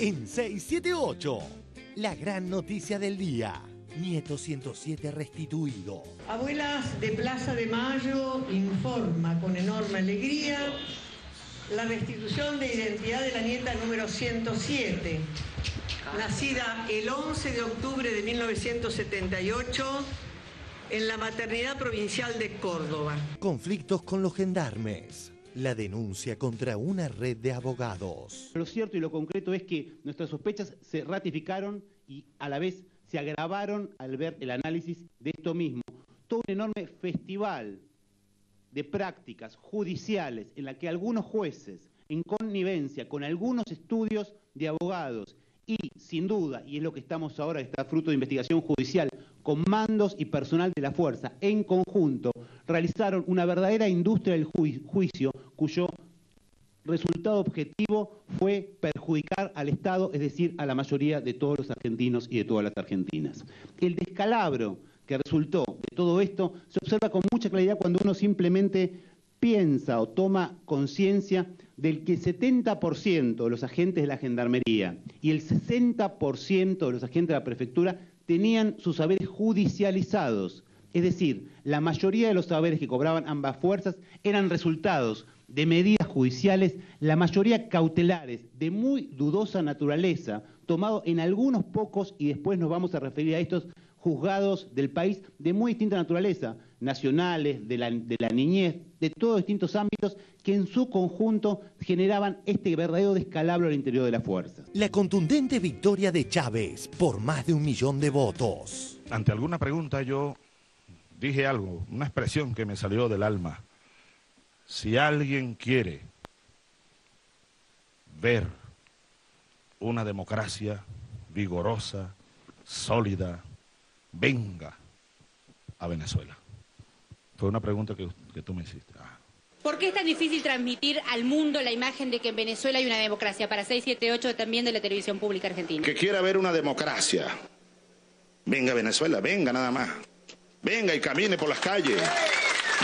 en 678. La gran noticia del día. Nieto 107 restituido. Abuelas de Plaza de Mayo informa con enorme alegría la restitución de identidad de la nieta número 107, nacida el 11 de octubre de 1978 en la maternidad provincial de Córdoba. Conflictos con los gendarmes. La denuncia contra una red de abogados. Lo cierto y lo concreto es que nuestras sospechas se ratificaron y a la vez se agravaron al ver el análisis de esto mismo. Todo un enorme festival de prácticas judiciales en la que algunos jueces, en connivencia con algunos estudios de abogados y, sin duda, y es lo que estamos ahora, está fruto de investigación judicial, comandos y personal de la fuerza, en conjunto, realizaron una verdadera industria del juicio cuyo resultado objetivo fue perjudicar al Estado, es decir, a la mayoría de todos los argentinos y de todas las argentinas. El descalabro que resultó de todo esto se observa con mucha claridad cuando uno simplemente piensa o toma conciencia del que 70% de los agentes de la Gendarmería y el 60% de los agentes de la Prefectura tenían sus saberes judicializados. Es decir, la mayoría de los saberes que cobraban ambas fuerzas eran resultados de medidas judiciales, la mayoría cautelares, de muy dudosa naturaleza, tomado en algunos pocos, y después nos vamos a referir a estos juzgados del país de muy distinta naturaleza, nacionales, de la niñez, de todos distintos ámbitos, que en su conjunto generaban este verdadero descalabro al interior de las fuerzas. La contundente victoria de Chávez por más de 1 millón de votos. Ante alguna pregunta yo dije algo, una expresión que me salió del alma. Si alguien quiere ver una democracia vigorosa, sólida, venga a Venezuela. Fue una pregunta que tú me hiciste. ¿Por qué es tan difícil transmitir al mundo la imagen de que en Venezuela hay una democracia? Para 678 también de la televisión pública argentina. Que quiera ver una democracia, venga a Venezuela, venga nada más. Venga y camine por las calles.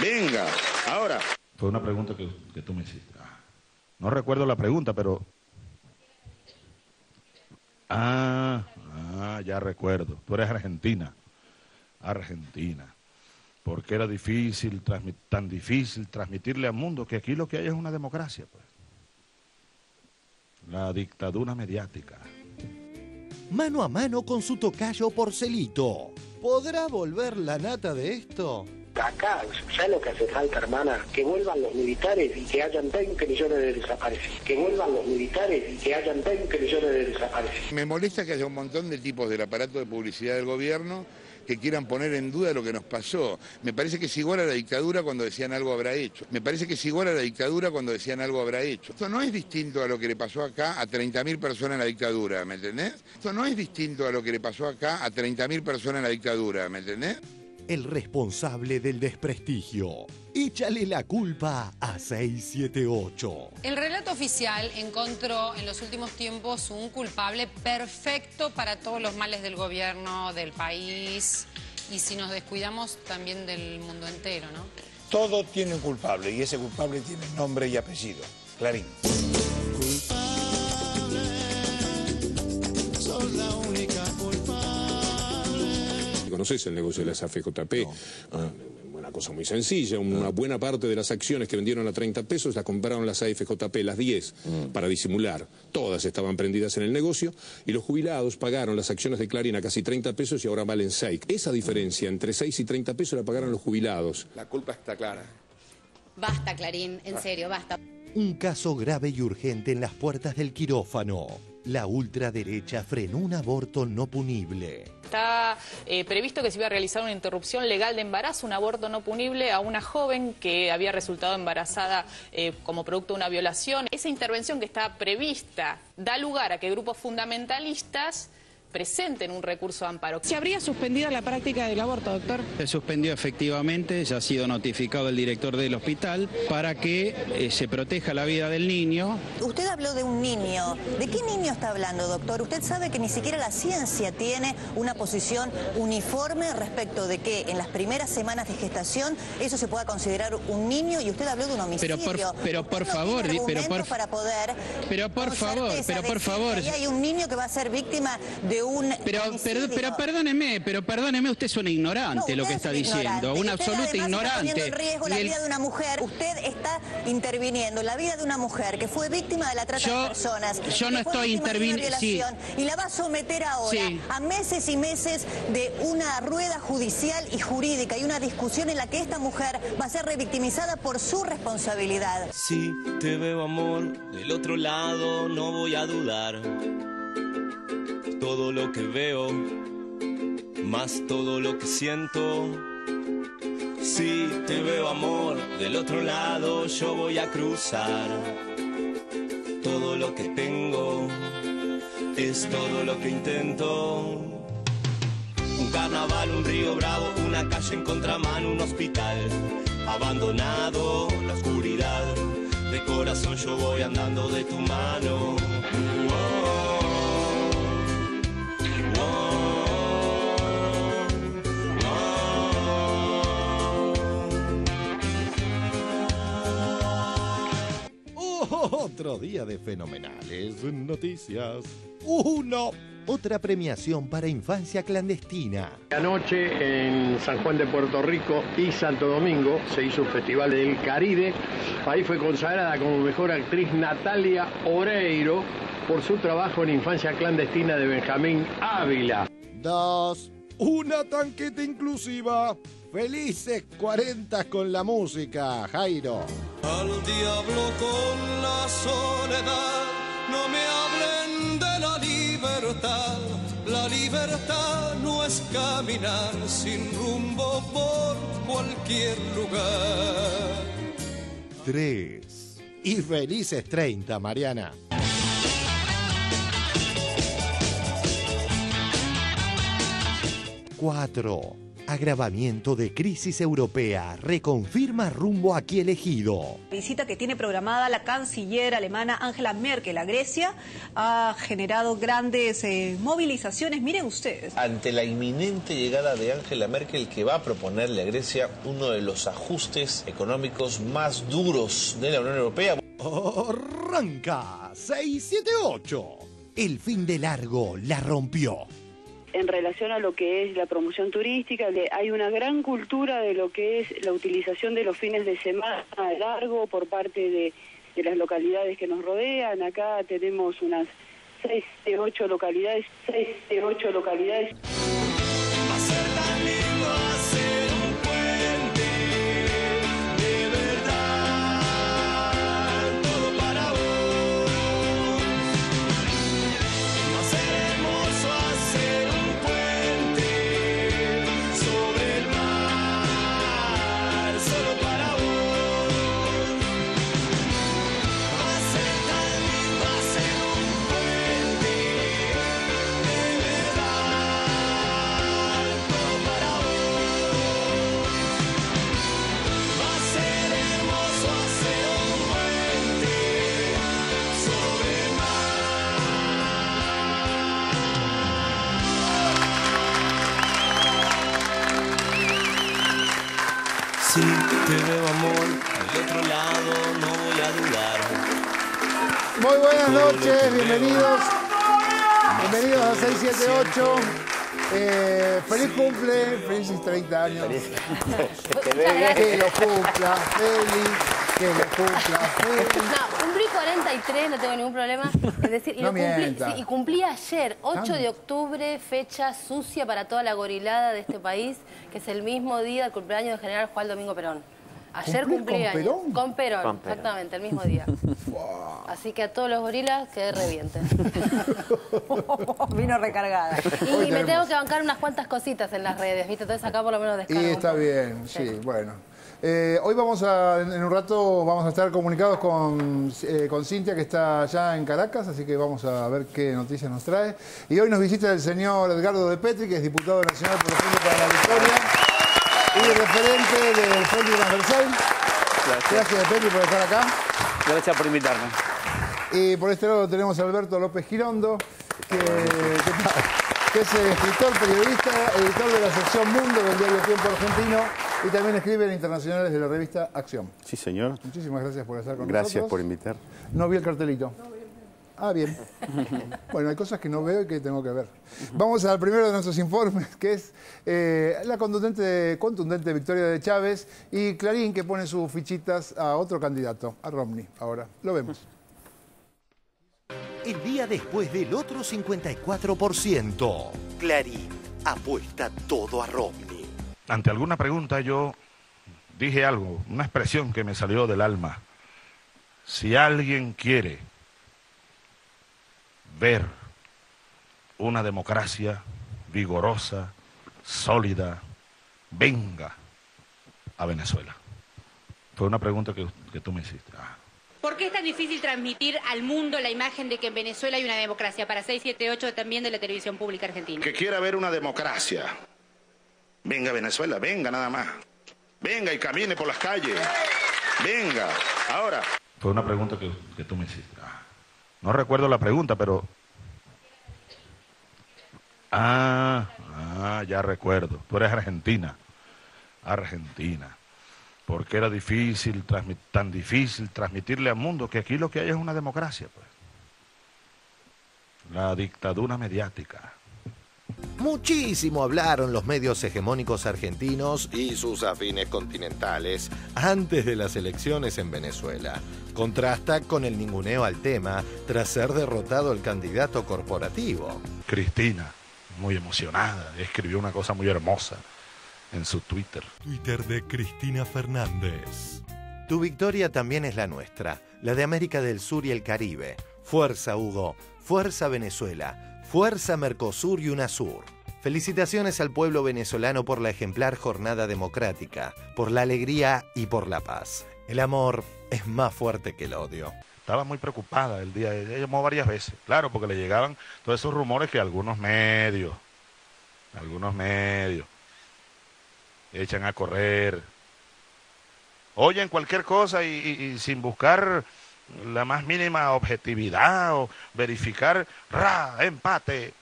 Venga. Ahora. Fue una pregunta que tú me hiciste. No recuerdo la pregunta, pero... ya recuerdo. Tú eres argentina. Argentina. ¿Por qué era difícil, tan difícil transmitirle al mundo que aquí lo que hay es una democracia, pues? La dictadura mediática. Mano a mano con su tocayo Porcelito. ¿Podrá volver la nata de esto? Acá, ¿sabes lo que hace falta, hermana? Que vuelvan los militares y que hayan 20 millones de desaparecidos. Que vuelvan los militares y que hayan 20 millones de desaparecidos. Me molesta que haya un montón de tipos del aparato de publicidad del gobierno que quieran poner en duda lo que nos pasó. Me parece que es igual a la dictadura cuando decían algo habrá hecho. Me parece que es igual a la dictadura cuando decían algo habrá hecho. Esto no es distinto a lo que le pasó acá a 30.000 personas en la dictadura, ¿me entendés? Esto no es distinto a lo que le pasó acá a 30.000 personas en la dictadura, ¿me entendés? El responsable del desprestigio. Échale la culpa a 678. El relato oficial encontró en los últimos tiempos un culpable perfecto para todos los males del gobierno, del país y si nos descuidamos también del mundo entero, ¿no? Todo tiene un culpable y ese culpable tiene nombre y apellido. Clarín. Culpable, sos la única culpable. ¿Conoces el negocio de las AFJP? No. Una cosa muy sencilla, una buena parte de las acciones que vendieron a 30 pesos las compraron las AFJP, las 10, para disimular. Todas estaban prendidas en el negocio y los jubilados pagaron las acciones de Clarín a casi 30 pesos y ahora valen 6. Esa diferencia entre 6 y 30 pesos la pagaron los jubilados. La culpa está clara. Basta, Clarín, en serio, basta. Un caso grave y urgente en las puertas del quirófano. La ultraderecha frenó un aborto no punible. Está previsto que se iba a realizar una interrupción legal de embarazo, un aborto no punible a una joven que había resultado embarazada como producto de una violación. Esa intervención que está prevista da lugar a que grupos fundamentalistas presenten un recurso de amparo. ¿Se habría suspendido la práctica del aborto, doctor? Se suspendió efectivamente, ya ha sido notificado el director del hospital para que se proteja la vida del niño. Usted habló de un niño. ¿De qué niño está hablando, doctor? Usted sabe que ni siquiera la ciencia tiene una posición uniforme respecto de que en las primeras semanas de gestación eso se pueda considerar un niño, y usted habló de un homicidio. Pero por favor, ahí hay un niño que va a ser víctima de un homicidio. Pero perdóneme, usted es un ignorante, lo que está diciendo, un absoluto ignorante. Está poniendo en riesgo la vida de una mujer. Usted está interviniendo en la vida de una mujer que fue víctima de la trata de personas. Yo no estoy interviniendo. Sí. Y la va a someter ahora a meses y meses de una rueda judicial y jurídica y una discusión en la que esta mujer va a ser revictimizada por su responsabilidad. Si te veo, amor, del otro lado no voy a dudar. Todo lo que veo, más todo lo que siento. Si te veo, amor, del otro lado yo voy a cruzar. Todo lo que tengo es todo lo que intento. Un carnaval, un río bravo, una calle en contramano, un hospital abandonado, la oscuridad. De corazón yo voy andando de tu mano. Otro día de fenomenales noticias. Otra premiación para infancia clandestina. Anoche en San Juan de Puerto Rico y Santo Domingo se hizo un festival del Caribe. Ahí fue consagrada como mejor actriz Natalia Oreiro por su trabajo en infancia clandestina de Benjamín Ávila. Una tanqueta inclusiva. Felices 40 con la música, Jairo. Al diablo con la soledad, no me hablen de la libertad. La libertad no es caminar sin rumbo por cualquier lugar. 3. Y felices 30, Mariana. 4. Agravamiento de crisis europea. Reconfirma rumbo aquí elegido. Visita que tiene programada la canciller alemana Angela Merkel a Grecia ha generado grandes movilizaciones. Miren ustedes. Ante la inminente llegada de Angela Merkel, que va a proponerle a Grecia uno de los ajustes económicos más duros de la Unión Europea. Arranca 678. El fin de largo la rompió. En relación a lo que es la promoción turística, hay una gran cultura de lo que es la utilización de los fines de semana largo por parte de las localidades que nos rodean. Acá tenemos unas 6 de 8 localidades. Si te veo, amor, del otro lado no voy a dudar. Muy buenas noches, bienvenidos. Bienvenidos a 678. Feliz cumple, felices 30 años. Que lo cumpla, feliz. Que lo cumpla, feliz. No, cumplí 43, no tengo ningún problema. Es decir, y cumplí ayer, 8 de octubre, fecha sucia para toda la gorilada de este país, que es el mismo día del cumpleaños del general Juan Domingo Perón. Ayer cumplí años. Con Perón, exactamente, el mismo día. Así que a todos los gorilas que revienten. Vino recargada. Y me tengo que bancar unas cuantas cositas en las redes, ¿viste? Entonces acá por lo menos descargo. Y está bien, sí, bueno. Hoy en un rato vamos a estar comunicados con Cintia, que está allá en Caracas, así que vamos a ver qué noticias nos trae. Y hoy nos visita el señor Edgardo de Petri, que es diputado nacional por el Frente para la Victoria y referente del Frente Transversal. Gracias de Petri por estar acá. Gracias por invitarme. Y por este lado tenemos a Alberto López Girondo, que es escritor, periodista, editor de la sección Mundo del diario Tiempo Argentino y también escribe en internacionales de la revista Acción. Sí, señor. Muchísimas gracias por estar con nosotros. Gracias por invitar. No vi el cartelito. Ah, bien. Bueno, hay cosas que no veo y que tengo que ver. Vamos al primero de nuestros informes, que es la contundente victoria de Chávez y Clarín, que pone sus fichitas a otro candidato, a Romney. Ahora, lo vemos. El día después del otro 54%. Clarín apuesta todo a Romney. Ante alguna pregunta yo dije algo, una expresión que me salió del alma. Si alguien quiere ver una democracia vigorosa, sólida, venga a Venezuela. Fue una pregunta que tú me hiciste. ¿Por qué es tan difícil transmitir al mundo la imagen de que en Venezuela hay una democracia? Para 678 también de la televisión pública argentina. Que quiera ver una democracia. Venga a Venezuela, venga nada más. Venga y camine por las calles. Venga, ahora. Fue una pregunta que tú me hiciste. No recuerdo la pregunta, pero... ya recuerdo. Tú eres argentina. Argentina. Porque era tan difícil transmitirle al mundo que aquí lo que hay es una democracia, pues. La dictadura mediática. Muchísimo hablaron los medios hegemónicos argentinos y sus afines continentales antes de las elecciones en Venezuela. Contrasta con el ninguneo al tema tras ser derrotado el candidato corporativo. Cristina, muy emocionada, escribió una cosa muy hermosa en su Twitter. Twitter de Cristina Fernández. Tu victoria también es la nuestra, la de América del Sur y el Caribe. Fuerza, Hugo. Fuerza, Venezuela. Fuerza, Mercosur y UNASUR. Felicitaciones al pueblo venezolano por la ejemplar jornada democrática, por la alegría y por la paz. El amor es más fuerte que el odio. Estaba muy preocupada el día. Ella llamó varias veces, claro, porque le llegaban todos esos rumores que algunos medios echan a correr, oyen cualquier cosa y sin buscar la más mínima objetividad o verificar, empate,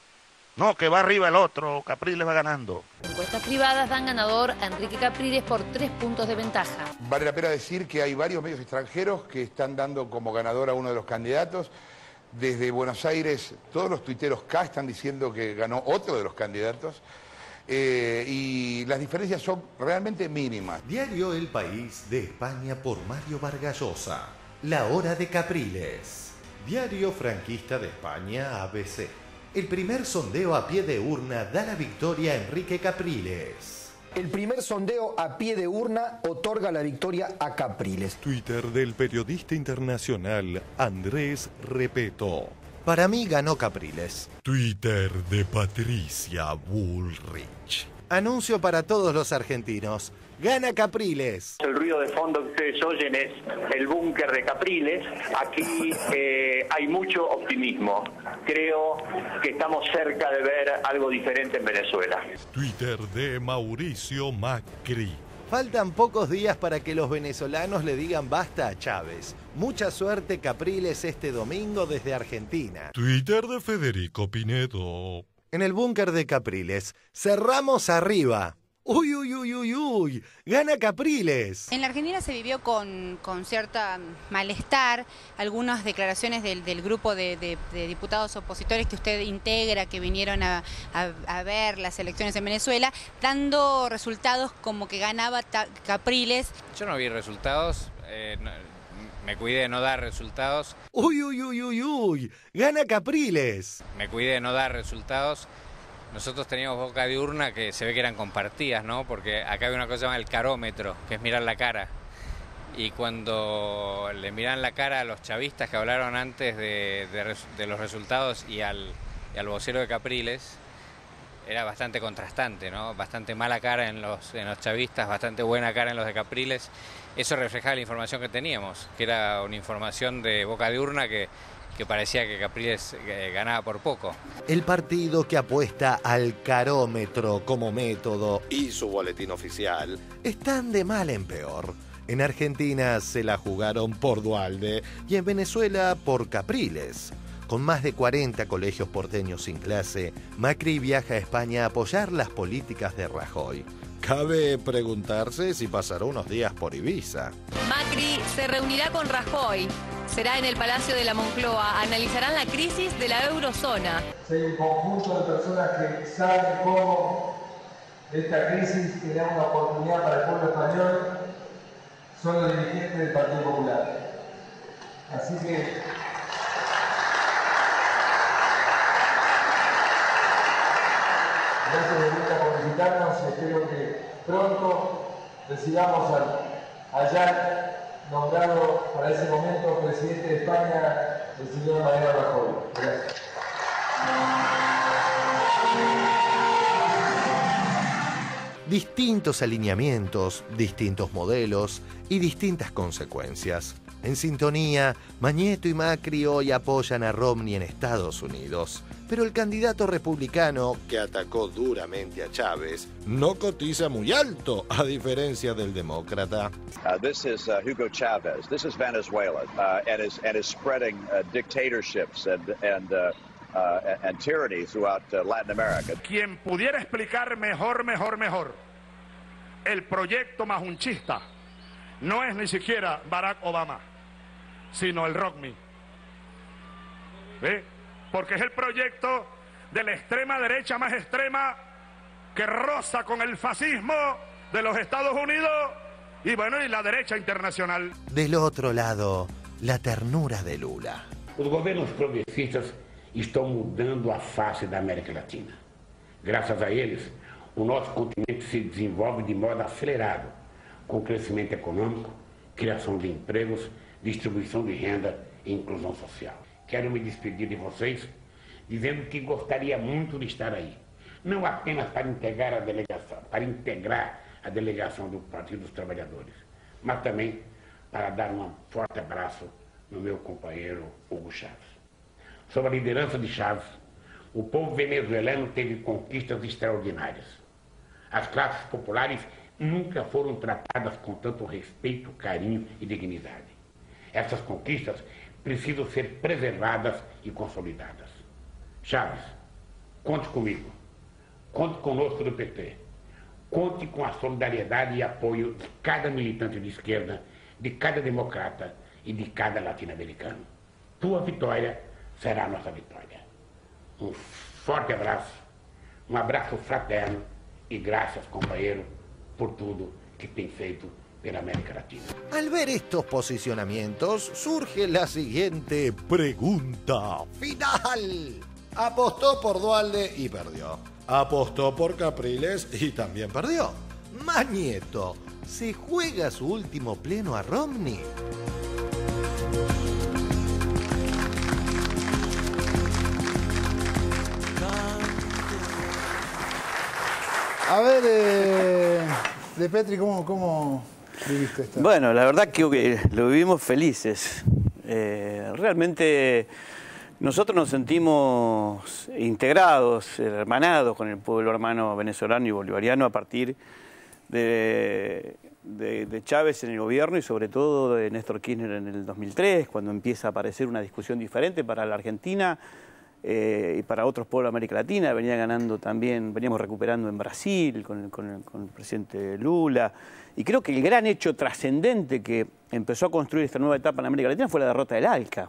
no, que va arriba el otro, Capriles va ganando. Encuestas privadas dan ganador a Enrique Capriles por 3 puntos de ventaja. Vale la pena decir que hay varios medios extranjeros que están dando como ganador a uno de los candidatos. Desde Buenos Aires, todos los tuiteros acá están diciendo que ganó otro de los candidatos. Y las diferencias son realmente mínimas. Diario El País de España por Mario Vargas Llosa. La hora de Capriles. Diario franquista de España, ABC. El primer sondeo a pie de urna da la victoria a Enrique Capriles. El primer sondeo a pie de urna otorga la victoria a Capriles. Twitter del periodista internacional Andrés Repeto. Para mí ganó Capriles. Twitter de Patricia Bullrich. Anuncio para todos los argentinos. Gana Capriles. El ruido de fondo que ustedes oyen es el búnker de Capriles. Aquí hay mucho optimismo. Creo que estamos cerca de ver algo diferente en Venezuela. Twitter de Mauricio Macri. Faltan pocos días para que los venezolanos le digan basta a Chávez. Mucha suerte, Capriles, este domingo desde Argentina. Twitter de Federico Pinedo. En el búnker de Capriles, cerramos arriba. ¡Uy, uy, uy, uy, uy! ¡Gana Capriles! En la Argentina se vivió con cierta malestar algunas declaraciones del grupo de diputados opositores que usted integra, que vinieron a ver las elecciones en Venezuela, dando resultados como que ganaba Capriles. Yo no vi resultados, me cuidé de no dar resultados. ¡Uy, uy, uy, uy, uy! ¡Gana Capriles! Me cuidé de no dar resultados. Nosotros teníamos boca de urna que se ve que eran compartidas, ¿no? Porque acá hay una cosa llamada el carómetro, que es mirar la cara. Y cuando le miran la cara a los chavistas que hablaron antes de los resultados y al vocero de Capriles, era bastante contrastante, ¿no? Bastante mala cara en los chavistas, bastante buena cara en los de Capriles. Eso reflejaba la información que teníamos, que era una información de boca de urna que parecía que Capriles ganaba por poco. El partido que apuesta al carómetro como método y su boletín oficial están de mal en peor. En Argentina se la jugaron por Duhalde y en Venezuela por Capriles. Con más de 40 colegios porteños sin clase, Macri viaja a España a apoyar las políticas de Rajoy. Cabe preguntarse si pasará unos días por Ibiza. Macri se reunirá con Rajoy. Será en el Palacio de la Moncloa. Analizarán la crisis de la eurozona. Hay un conjunto de personas que saben cómo esta crisis tiene una oportunidad para el pueblo español. Son los dirigentes del Partido Popular. Así que gracias de vuelta por visitarnos y espero que pronto recibamos al ya nombrado para ese momento presidente de España, el señor Mariano Rajoy. Gracias. Distintos alineamientos, distintos modelos y distintas consecuencias. En sintonía, Mañeto y Macri hoy apoyan a Romney en Estados Unidos. Pero el candidato republicano, que atacó duramente a Chávez, no cotiza muy alto, a diferencia del demócrata. This is Hugo Chavez. This is Venezuela, and is spreading dictatorships and tyranny throughout Latin America. Quien pudiera explicar mejor el proyecto majunchista no es ni siquiera Barack Obama, sino el Romney. ¿Sí? Porque es el proyecto de la extrema derecha más extrema que roza con el fascismo de los Estados Unidos y bueno, y la derecha internacional. Del otro lado, la ternura de Lula. Os governos progressistas estão mudando a face da América Latina. Graças a eles, o nosso continente se desenvolve de modo acelerado, com crescimento econômico, criação de empregos, distribuição de renda e inclusão social. Quero me despedir de vocês dizendo que gostaria muito de estar aí, não apenas para integrar a delegação do Partido dos Trabalhadores, mas também para dar um forte abraço no meu companheiro Hugo Chávez. Sob a liderança de Chávez, o povo venezuelano teve conquistas extraordinárias. As classes populares nunca foram tratadas com tanto respeito, carinho e dignidade. Essas conquistas precisam ser preservadas e consolidadas. Chávez, conte comigo. Conte conosco do PT. Conte com a solidariedade e apoio de cada militante de esquerda, de cada democrata e de cada latino-americano. Tua vitória será a nossa vitória. Um forte abraço, um abraço fraterno e graças, companheiro, por tudo que tem feito de la América Latina. Al ver estos posicionamientos, surge la siguiente pregunta final. Apostó por Duhalde y perdió. Apostó por Capriles y también perdió. Mañeto, ¿se juega su último pleno a Romney? A ver, De Petri, ¿cómo viviste esto? Bueno, la verdad que lo vivimos felices. Realmente nosotros nos sentimos integrados, hermanados con el pueblo hermano venezolano y bolivariano a partir de Chávez en el gobierno y sobre todo de Néstor Kirchner en el 2003, cuando empieza a aparecer una discusión diferente para la Argentina y para otros pueblos de América Latina. Veníamos recuperando en Brasil con el presidente Lula. Y creo que el gran hecho trascendente que empezó a construir esta nueva etapa en América Latina fue la derrota del ALCA.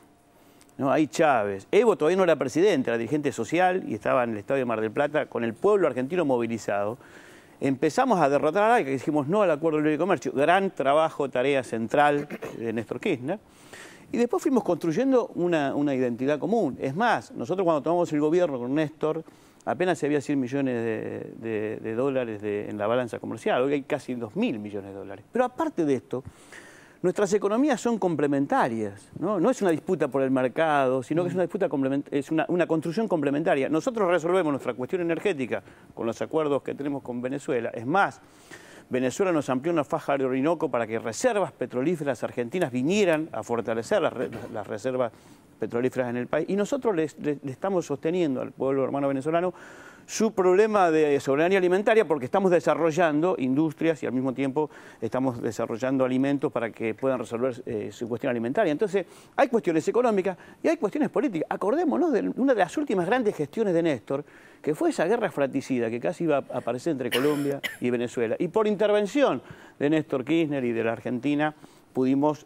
¿No? Ahí Chávez. Evo todavía no era presidente, era dirigente social y estaba en el Estadio Mar del Plata con el pueblo argentino movilizado. Empezamos a derrotar al ALCA y dijimos no al Acuerdo de Libre Comercio. Gran trabajo, tarea central de Néstor Kirchner. Y después fuimos construyendo una identidad común. Es más, nosotros cuando tomamos el gobierno con Néstor, apenas había 100 millones de dólares en la balanza comercial. Hoy hay casi 2.000 millones de dólares. Pero aparte de esto, nuestras economías son complementarias, ¿no? No es una disputa por el mercado, sino que es una disputa es una construcción complementaria. Nosotros resolvemos nuestra cuestión energética con los acuerdos que tenemos con Venezuela. Es más, Venezuela nos amplió una faja de Orinoco para que reservas petrolíferas argentinas vinieran a fortalecer las reservas petrolíferas en el país. Y nosotros le estamos sosteniendo al pueblo hermano venezolano su problema de soberanía alimentaria porque estamos desarrollando industrias y al mismo tiempo estamos desarrollando alimentos para que puedan resolver su cuestión alimentaria. Entonces, hay cuestiones económicas y hay cuestiones políticas. Acordémonos de una de las últimas grandes gestiones de Néstor, que fue esa guerra fratricida que casi iba a aparecer entre Colombia y Venezuela. Y por intervención de Néstor Kirchner y de la Argentina pudimos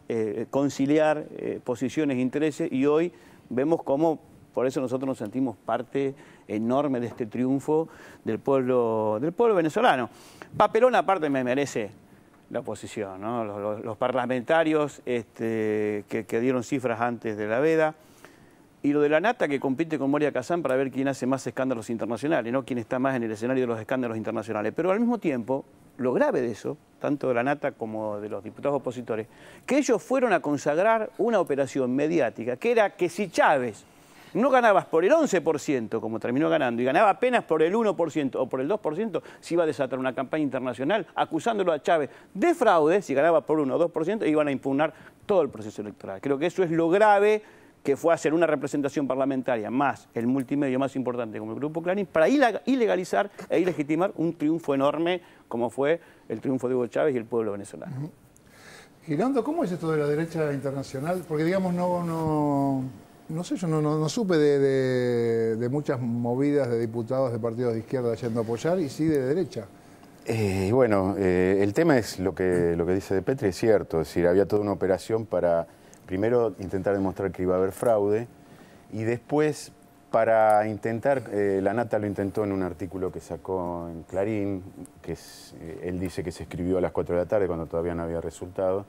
conciliar posiciones e intereses y hoy vemos cómo, por eso nosotros nos sentimos parte enorme de este triunfo del pueblo venezolano. Papelón aparte me merece la oposición, ¿no? Los parlamentarios que dieron cifras antes de la veda, y lo de la Nata que compite con Moria Kazán para ver quién hace más escándalos internacionales, ¿no? Quién está más en el escenario de los escándalos internacionales. Pero al mismo tiempo, lo grave de eso, tanto de la Nata como de los diputados opositores, que ellos fueron a consagrar una operación mediática, que era que si Chávez no ganabas por el 11%, como terminó ganando, y ganaba apenas por el 1% o por el 2%, se iba a desatar una campaña internacional acusándolo a Chávez de fraude, si ganaba por 1 o 2%, e iban a impugnar todo el proceso electoral. Creo que eso es lo grave que fue hacer una representación parlamentaria más el multimedio más importante como el Grupo Clarín para ilegalizar e ilegitimar un triunfo enorme como fue el triunfo de Hugo Chávez y el pueblo venezolano. Girando, ¿cómo es esto de la derecha internacional? Porque digamos, no sé, yo no supe de muchas movidas de diputados de partidos de izquierda yendo a apoyar y sí de derecha. Bueno, el tema es lo que dice De Petri, es cierto, es decir, había toda una operación para primero intentar demostrar que iba a haber fraude y después para intentar, la Nata lo intentó en un artículo que sacó en Clarín, que él dice que se escribió a las 4 de la tarde cuando todavía no había resultado,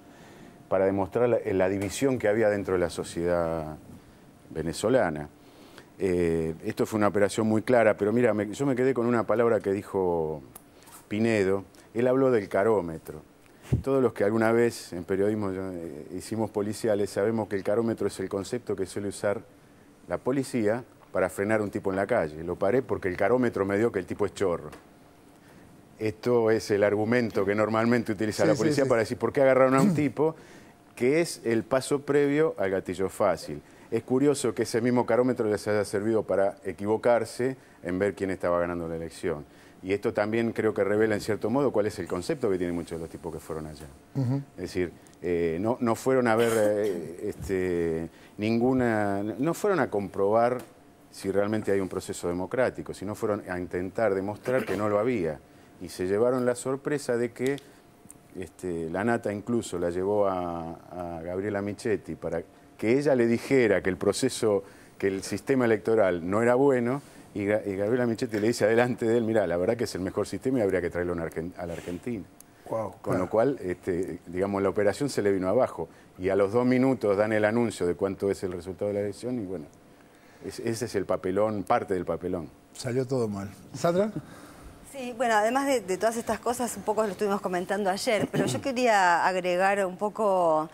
para demostrar la división que había dentro de la sociedad venezolana. Esto fue una operación muy clara, pero mira, yo me quedé con una palabra que dijo Pinedo. Él habló del carómetro. Todos los que alguna vez en periodismo hicimos policiales sabemos que el carómetro es el concepto que suele usar la policía para frenar a un tipo en la calle. Lo paré porque el carómetro me dio que el tipo es chorro. Esto es el argumento que normalmente utiliza la policía para decir por qué agarraron a un tipo, que es el paso previo al gatillo fácil. Es curioso que ese mismo carómetro les haya servido para equivocarse en ver quién estaba ganando la elección. Y esto también creo que revela en cierto modo cuál es el concepto que tienen muchos de los tipos que fueron allá. Es decir, no fueron a ver no fueron a comprobar si realmente hay un proceso democrático, sino fueron a intentar demostrar que no lo había. Y se llevaron la sorpresa de que la Nata incluso la llevó a Gabriela Michetti para que ella le dijera que el sistema electoral no era bueno, y Gabriela Michetti le dice adelante de él, mirá, la verdad que es el mejor sistema y habría que traerlo a la Argentina. Wow, Con lo cual, digamos, la operación se le vino abajo. Y a los 2 minutos dan el anuncio de cuánto es el resultado de la elección y bueno, ese es el papelón, parte del papelón. Salió todo mal. ¿Sandra? Sí, bueno, además de todas estas cosas, un poco lo estuvimos comentando ayer, pero yo quería agregar un poco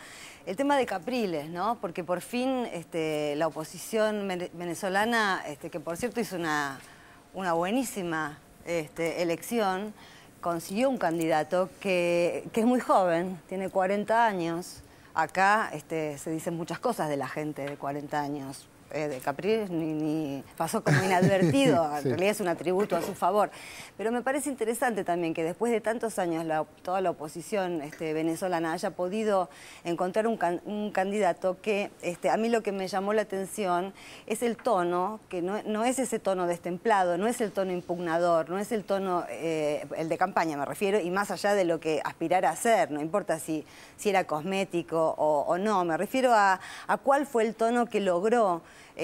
el tema de Capriles, ¿no? Porque por fin la oposición venezolana, que por cierto hizo una buenísima elección, consiguió un candidato que es muy joven, tiene 40 años. Acá se dicen muchas cosas de la gente de 40 años. De Capriles ni pasó como inadvertido, en realidad es un atributo a su favor. Pero me parece interesante también que después de tantos años toda la oposición venezolana haya podido encontrar un candidato que a mí lo que me llamó la atención es el tono, que no es ese tono destemplado, no es el tono impugnador, no es el tono, el de campaña me refiero, y más allá de lo que aspirara a ser, no importa si era cosmético o no, me refiero a cuál fue el tono que logró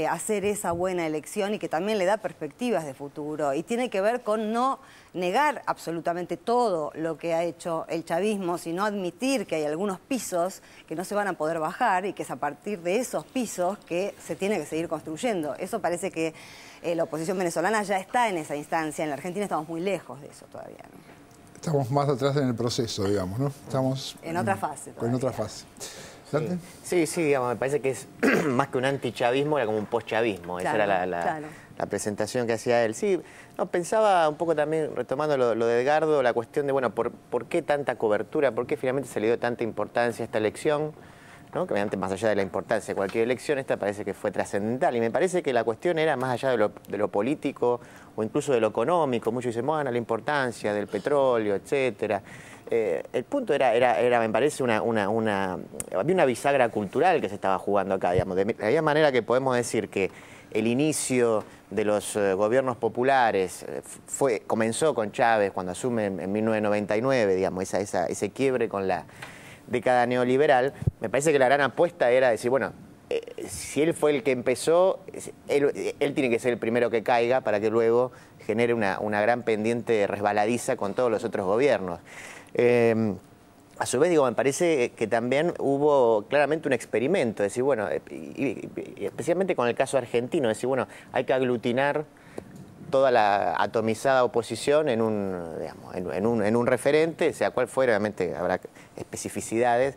hacer esa buena elección y que también le da perspectivas de futuro. Y tiene que ver con no negar absolutamente todo lo que ha hecho el chavismo, sino admitir que hay algunos pisos que no se van a poder bajar y que es a partir de esos pisos que se tiene que seguir construyendo. Eso parece que la oposición venezolana ya está en esa instancia. En la Argentina estamos muy lejos de eso todavía, ¿no? Estamos más atrás en el proceso, digamos, ¿no? Estamos en otra fase. En otra fase. Sí, digamos, me parece que es más que un antichavismo, era como un postchavismo. Claro, esa era la presentación que hacía él. Sí, no, pensaba un poco también, retomando lo de Edgardo, la cuestión de, bueno, ¿por qué tanta cobertura? ¿Por qué finalmente se le dio tanta importancia a esta elección? ¿No? Que obviamente, más allá de la importancia de cualquier elección, esta parece que fue trascendental. Y me parece que la cuestión era más allá de lo político o incluso de lo económico. Muchos dicen, bueno, la importancia del petróleo, etcétera. El punto era, me parece, había una bisagra cultural que se estaba jugando acá, digamos. De la misma manera que podemos decir que el inicio de los gobiernos populares comenzó con Chávez cuando asume en 1999, digamos, ese quiebre con la década neoliberal. Me parece que la gran apuesta era decir, bueno, si él fue el que empezó, él tiene que ser el primero que caiga para que luego genere una gran pendiente resbaladiza con todos los otros gobiernos. A su vez, digo, me parece que también hubo claramente un experimento, es decir, bueno, y especialmente con el caso argentino, es decir, bueno, hay que aglutinar toda la atomizada oposición en un referente, sea cual fuera, obviamente habrá especificidades,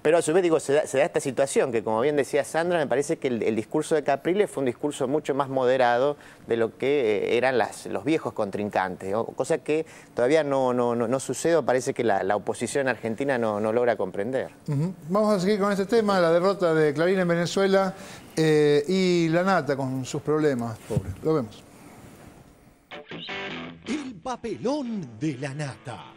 pero a su vez, digo, se da esta situación que, como bien decía Sandra, me parece que el discurso de Capriles fue un discurso mucho más moderado de lo que eran los viejos contrincantes, ¿no? Cosa que todavía no sucede, parece que la oposición argentina no logra comprender. Vamos a seguir con este tema, la derrota de Clarín en Venezuela y la nata con sus problemas, pobre. Lo vemos. El papelón de la nata.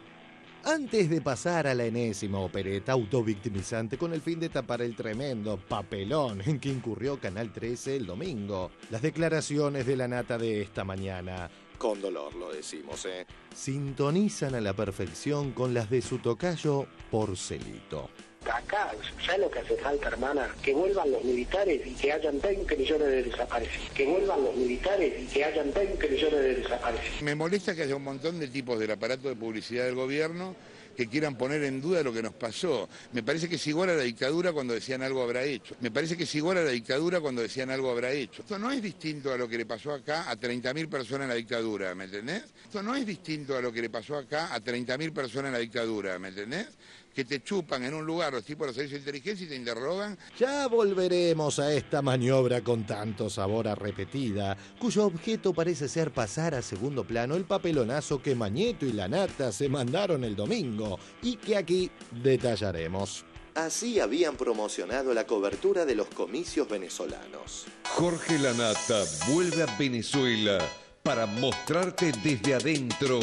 Antes de pasar a la enésima opereta autovictimizante con el fin de tapar el tremendo papelón en que incurrió Canal 13 el domingo, las declaraciones de la nata de esta mañana, con dolor lo decimos, sintonizan a la perfección con las de su tocayo Porcelito. Acá, ¿sabes lo que hace falta, hermana? Que vuelvan los militares y que hayan 20 millones de desaparecidos. Que vuelvan los militares y que hayan 20 millones de desaparecidos. Me molesta que haya un montón de tipos del aparato de publicidad del gobierno que quieran poner en duda lo que nos pasó. Me parece que es igual a la dictadura cuando decían algo habrá hecho. Me parece que es igual a la dictadura cuando decían algo habrá hecho. Esto no es distinto a lo que le pasó acá a 30.000 personas en la dictadura, ¿me entendés? Esto no es distinto a lo que le pasó acá a 30.000 personas en la dictadura, ¿me entendés? Que te chupan en un lugar los tipos de los servicios de inteligencia y te interrogan. Ya volveremos a esta maniobra con tanto sabor a repetida, cuyo objeto parece ser pasar a segundo plano el papelonazo que Mañeto y la nata se mandaron el domingo y que aquí detallaremos. Así habían promocionado la cobertura de los comicios venezolanos. Jorge Lanata vuelve a Venezuela para mostrarte desde adentro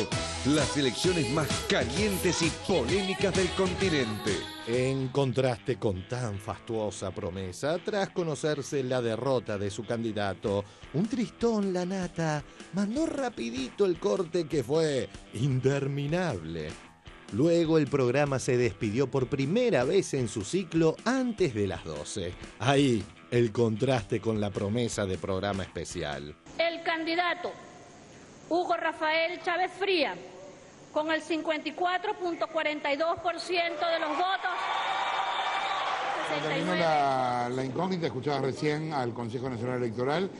las elecciones más calientes y polémicas del continente. En contraste con tan fastuosa promesa, tras conocerse la derrota de su candidato, un tristón la nata mandó rapidito el corte que fue interminable. Luego el programa se despidió por primera vez en su ciclo antes de las 12. Ahí el contraste con la promesa de programa especial. El candidato Hugo Rafael Chávez Fría, con el 54.42% de los votos. Terminó la incógnita, escuchabas recién al Consejo Nacional Electoral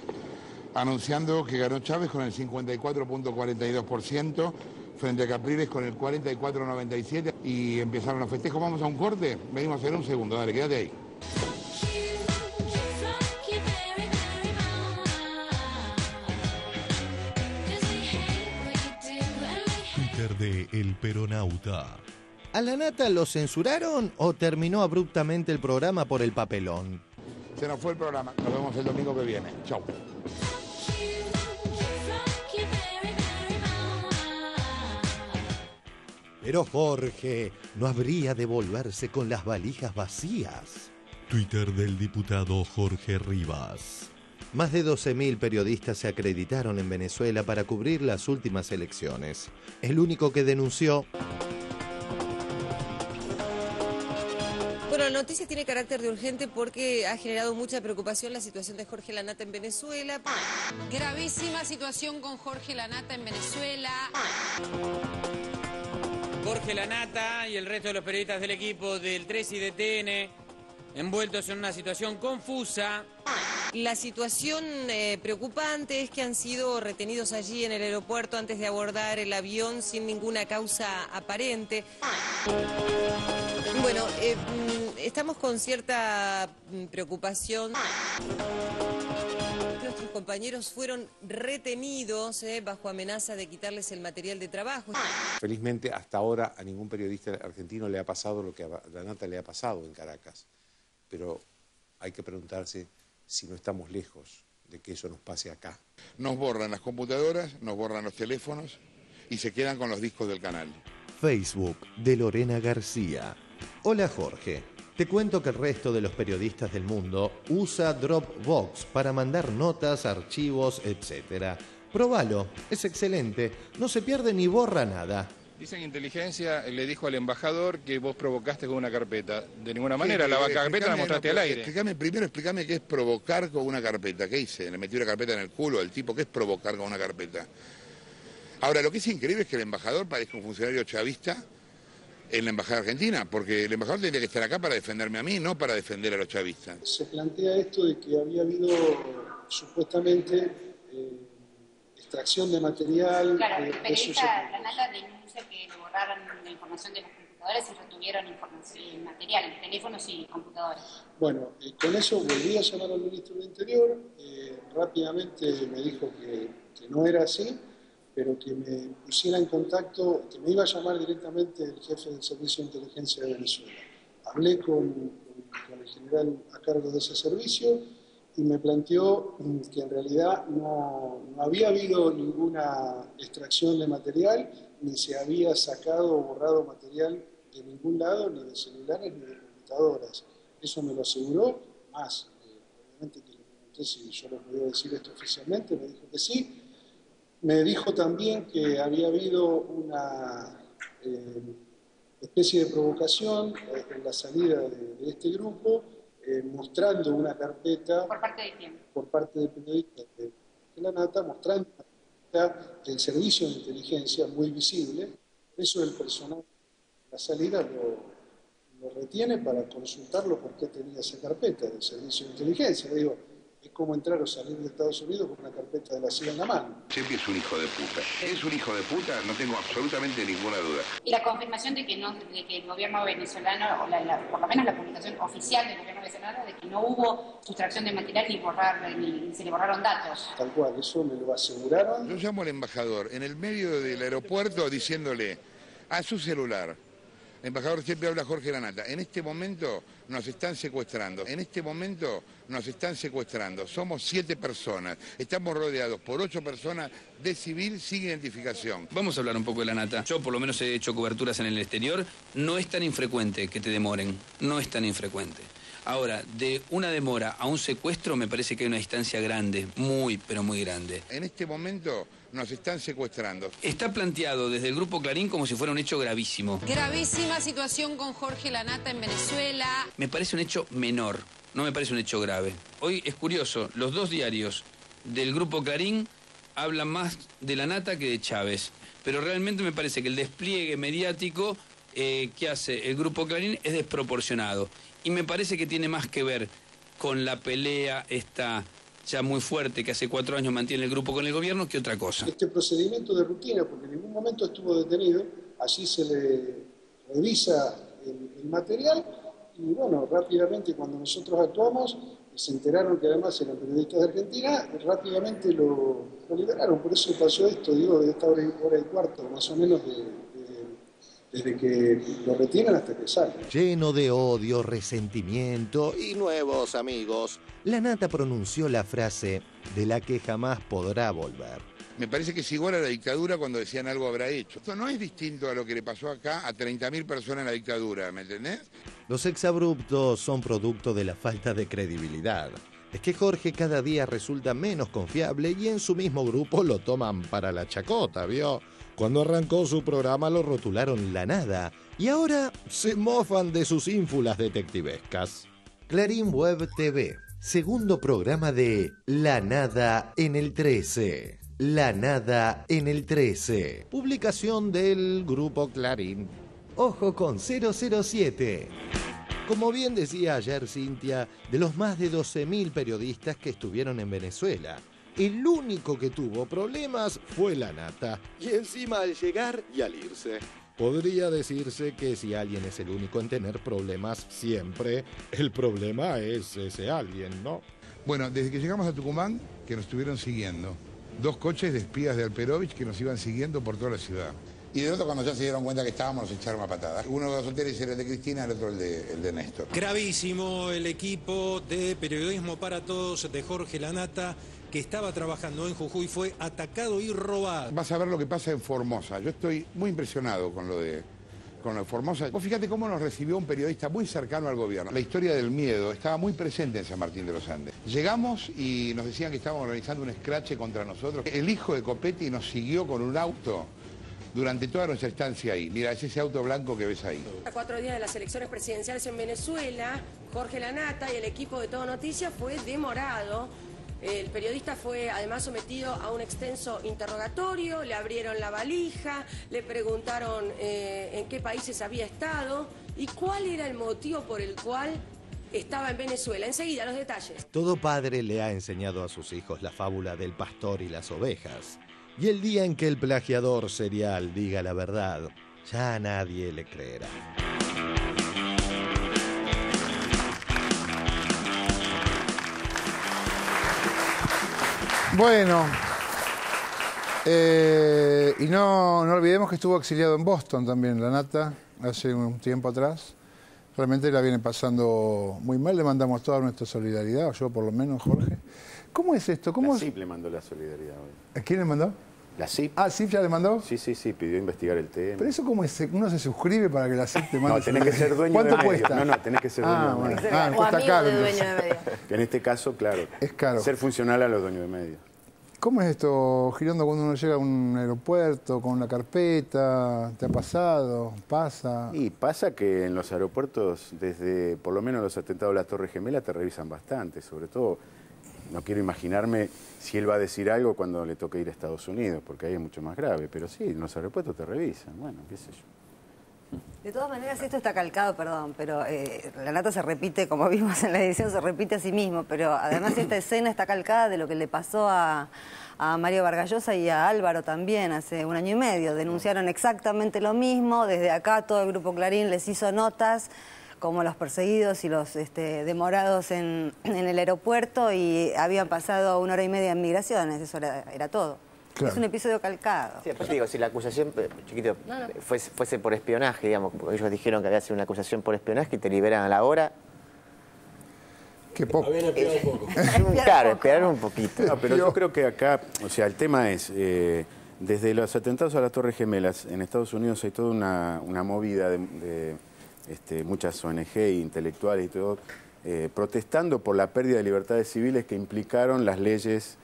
anunciando que ganó Chávez con el 54.42% frente a Capriles con el 44.97% y empezaron los festejos. Vamos a un corte, venimos a hacer un segundo, dale, quédate ahí. De El Peronauta. ¿A la nata lo censuraron o terminó abruptamente el programa por el papelón? Se nos fue el programa, nos vemos el domingo que viene. Chau. Pero Jorge no habría de volverse con las valijas vacías. Twitter del diputado Jorge Rivas. Más de 12.000 periodistas se acreditaron en Venezuela para cubrir las últimas elecciones. El único que denunció... Bueno, la noticia tiene carácter de urgente porque ha generado mucha preocupación la situación de Jorge Lanata en Venezuela. Gravísima situación con Jorge Lanata en Venezuela. Jorge Lanata y el resto de los periodistas del equipo del 3 y de TN envueltos en una situación confusa. La situación preocupante es que han sido retenidos allí en el aeropuerto antes de abordar el avión sin ninguna causa aparente. Bueno, estamos con cierta preocupación. Nuestros compañeros fueron retenidos bajo amenaza de quitarles el material de trabajo. Felizmente, hasta ahora a ningún periodista argentino le ha pasado lo que a la Nata le ha pasado en Caracas. Pero hay que preguntarse si no estamos lejos de que eso nos pase acá. Nos borran las computadoras, nos borran los teléfonos y se quedan con los discos del canal. Facebook de Lorena García. Hola Jorge, te cuento que el resto de los periodistas del mundo usa Dropbox para mandar notas, archivos, etc. Probalo, es excelente, no se pierde ni borra nada. Dicen que inteligencia le dijo al embajador que vos provocaste con una carpeta. De ninguna manera, la carpeta la mostraste al aire. Explícame qué es provocar con una carpeta. ¿Qué hice? ¿Le metí una carpeta en el culo al tipo? ¿Qué es provocar con una carpeta? Ahora, lo que es increíble es que el embajador parezca un funcionario chavista en la embajada argentina, porque el embajador tendría que estar acá para defenderme a mí, no para defender a los chavistas. Se plantea esto de que había habido supuestamente extracción de material. Claro, el periodista La Nata denuncia que le borraron la información de los computadores y retuvieron material, teléfonos y computadores. Bueno, con eso volví a llamar al ministro del Interior, rápidamente me dijo que no era así, pero que me pusiera en contacto, que me iba a llamar directamente el jefe del Servicio de Inteligencia de Venezuela. Hablé con el general a cargo de ese servicio y me planteó que en realidad no había habido ninguna extracción de material, ni se había sacado o borrado material de ningún lado, ni de celulares ni de computadoras. Eso me lo aseguró, más, obviamente que le pregunté si yo le podía decir esto oficialmente, me dijo que sí. Me dijo también que había habido una especie de provocación en la salida de este grupo, mostrando una carpeta... ¿Por parte de quién? Por parte de periodistas de La Nata, mostrando una carpeta del servicio de inteligencia muy visible. Eso el personal de la salida lo retiene para consultarlo por qué tenía esa carpeta del servicio de inteligencia. Digo, es como entrar o salir de Estados Unidos con una carpeta de la CIA en la mano. Chepi es un hijo de puta. Es un hijo de puta, no tengo absolutamente ninguna duda. Y la confirmación de que el gobierno venezolano, o por lo menos la comunicación oficial del gobierno venezolano, de que no hubo sustracción de material ni se le borraron datos. Tal cual, eso me lo aseguraron. Yo llamo al embajador en el medio del aeropuerto diciéndole a su celular: embajador, siempre habla Jorge La Nata. En este momento nos están secuestrando. En este momento nos están secuestrando. Somos 7 personas. Estamos rodeados por 8 personas de civil sin identificación. Vamos a hablar un poco de La Nata. Yo por lo menos he hecho coberturas en el exterior. No es tan infrecuente que te demoren. No es tan infrecuente. Ahora, de una demora a un secuestro me parece que hay una distancia grande, muy, pero muy grande. En este momento nos están secuestrando. Está planteado desde el Grupo Clarín como si fuera un hecho gravísimo. Gravísima situación con Jorge La Nata en Venezuela. Me parece un hecho menor, no me parece un hecho grave. Hoy es curioso, los dos diarios del Grupo Clarín hablan más de La Nata que de Chávez. Pero realmente me parece que el despliegue mediático que hace el Grupo Clarín es desproporcionado. Y me parece que tiene más que ver con la pelea esta ya muy fuerte que hace 4 años mantiene el grupo con el gobierno que otra cosa. Este procedimiento de rutina, porque en ningún momento estuvo detenido, allí se le revisa el material y bueno, rápidamente cuando nosotros actuamos, se enteraron que además eran periodistas de Argentina, rápidamente lo liberaron. Por eso pasó esto, digo, de esta hora y cuarto, más o menos desde que lo retiran hasta que sale. Lleno de odio, resentimiento y nuevos amigos, La Nata pronunció la frase de la que jamás podrá volver. Me parece que es igual a la dictadura cuando decían algo habrá hecho. Esto no es distinto a lo que le pasó acá a 30.000 personas en la dictadura, ¿me entendés? Los exabruptos son producto de la falta de credibilidad. Es que Jorge cada día resulta menos confiable y en su mismo grupo lo toman para la chacota, ¿vio? Cuando arrancó su programa lo rotularon La Nada y ahora se mofan de sus ínfulas detectivescas. Clarín Web TV, segundo programa de La Nada en el 13. La Nada en el 13. Publicación del Grupo Clarín. Ojo con 007. Como bien decía ayer Cintia, de los más de 12.000 periodistas que estuvieron en Venezuela, el único que tuvo problemas fue La Nata, y encima al llegar y al irse. Podría decirse que si alguien es el único en tener problemas siempre, el problema es ese alguien, ¿no? Bueno, desde que llegamos a Tucumán, que nos estuvieron siguiendo. 2 coches de espías de Alperovich que nos iban siguiendo por toda la ciudad. Y de otro, cuando ya se dieron cuenta que estábamos, nos echaron a patadas. Uno de los hoteles era el de Cristina, el otro el de Néstor. Gravísimo el equipo de Periodismo para Todos de Jorge La Nata, que estaba trabajando en Jujuy, fue atacado y robado. Vas a ver lo que pasa en Formosa. Yo estoy muy impresionado con lo de Formosa. Vos fíjate cómo nos recibió un periodista muy cercano al gobierno. La historia del miedo estaba muy presente en San Martín de los Andes. Llegamos y nos decían que estábamos organizando un escrache contra nosotros. El hijo de Copetti nos siguió con un auto durante toda nuestra estancia ahí. Mira, es ese auto blanco que ves ahí. A 4 días de las elecciones presidenciales en Venezuela, Jorge La Nata y el equipo de Todo Noticias fue demorado. El periodista fue además sometido a un extenso interrogatorio, le abrieron la valija, le preguntaron en qué países había estado y cuál era el motivo por el cual estaba en Venezuela. Enseguida, los detalles. Todo padre le ha enseñado a sus hijos la fábula del pastor y las ovejas. Y el día en que el plagiador serial diga la verdad, ya a nadie le creerá. Bueno, y no olvidemos que estuvo exiliado en Boston también, La Nata, hace un tiempo atrás. Realmente la viene pasando muy mal, le mandamos toda nuestra solidaridad, o yo por lo menos, Jorge. ¿Cómo es esto? ¿Cómo La CIP le mandó la solidaridad hoy. ¿A quién le mandó? ¿La CIP? Ah, ¿CIP ya le mandó? Sí, pidió investigar el tema. Pero eso, ¿cómo es? ¿Uno se suscribe para que la CIP te mande? No, tenés que ser dueño de ¿Cuánto medio. cuesta? No, tenés que ser dueño de medio. Cuesta caro. Que en este caso, claro. Es caro. Ser funcional a los dueños de medio. ¿Cómo es esto, Girondo, cuando uno llega a un aeropuerto con la carpeta? ¿Te ha pasado? ¿Pasa? Y pasa que en los aeropuertos, desde por lo menos los atentados de la Torre Gemela, te revisan bastante. Sobre todo, no quiero imaginarme si él va a decir algo cuando le toque ir a Estados Unidos, porque ahí es mucho más grave. Pero sí, en los aeropuertos te revisan. Bueno, qué sé yo. De todas maneras, esto está calcado, perdón, pero La Nata se repite, como vimos en la edición, se repite a sí mismo, pero además esta escena está calcada de lo que le pasó a Mario Vargas Llosa y a Álvaro también hace 1 año y medio. Denunciaron exactamente lo mismo, desde acá todo el Grupo Clarín les hizo notas, como los perseguidos y los demorados en el aeropuerto, y habían pasado 1 hora y media en migraciones, eso era todo. Claro. Es un episodio calcado. Sí, pues digo, si la acusación, chiquito, fuese por espionaje, digamos, porque ellos dijeron que había sido una acusación por espionaje y te liberan a la hora. Qué poco. Claro, esperaron un poquito. No, pero yo creo que acá, o sea, el tema es, desde los atentados a las Torres Gemelas, en Estados Unidos hay toda una movida de muchas ONG e intelectuales y todo, protestando por la pérdida de libertades civiles que implicaron las leyes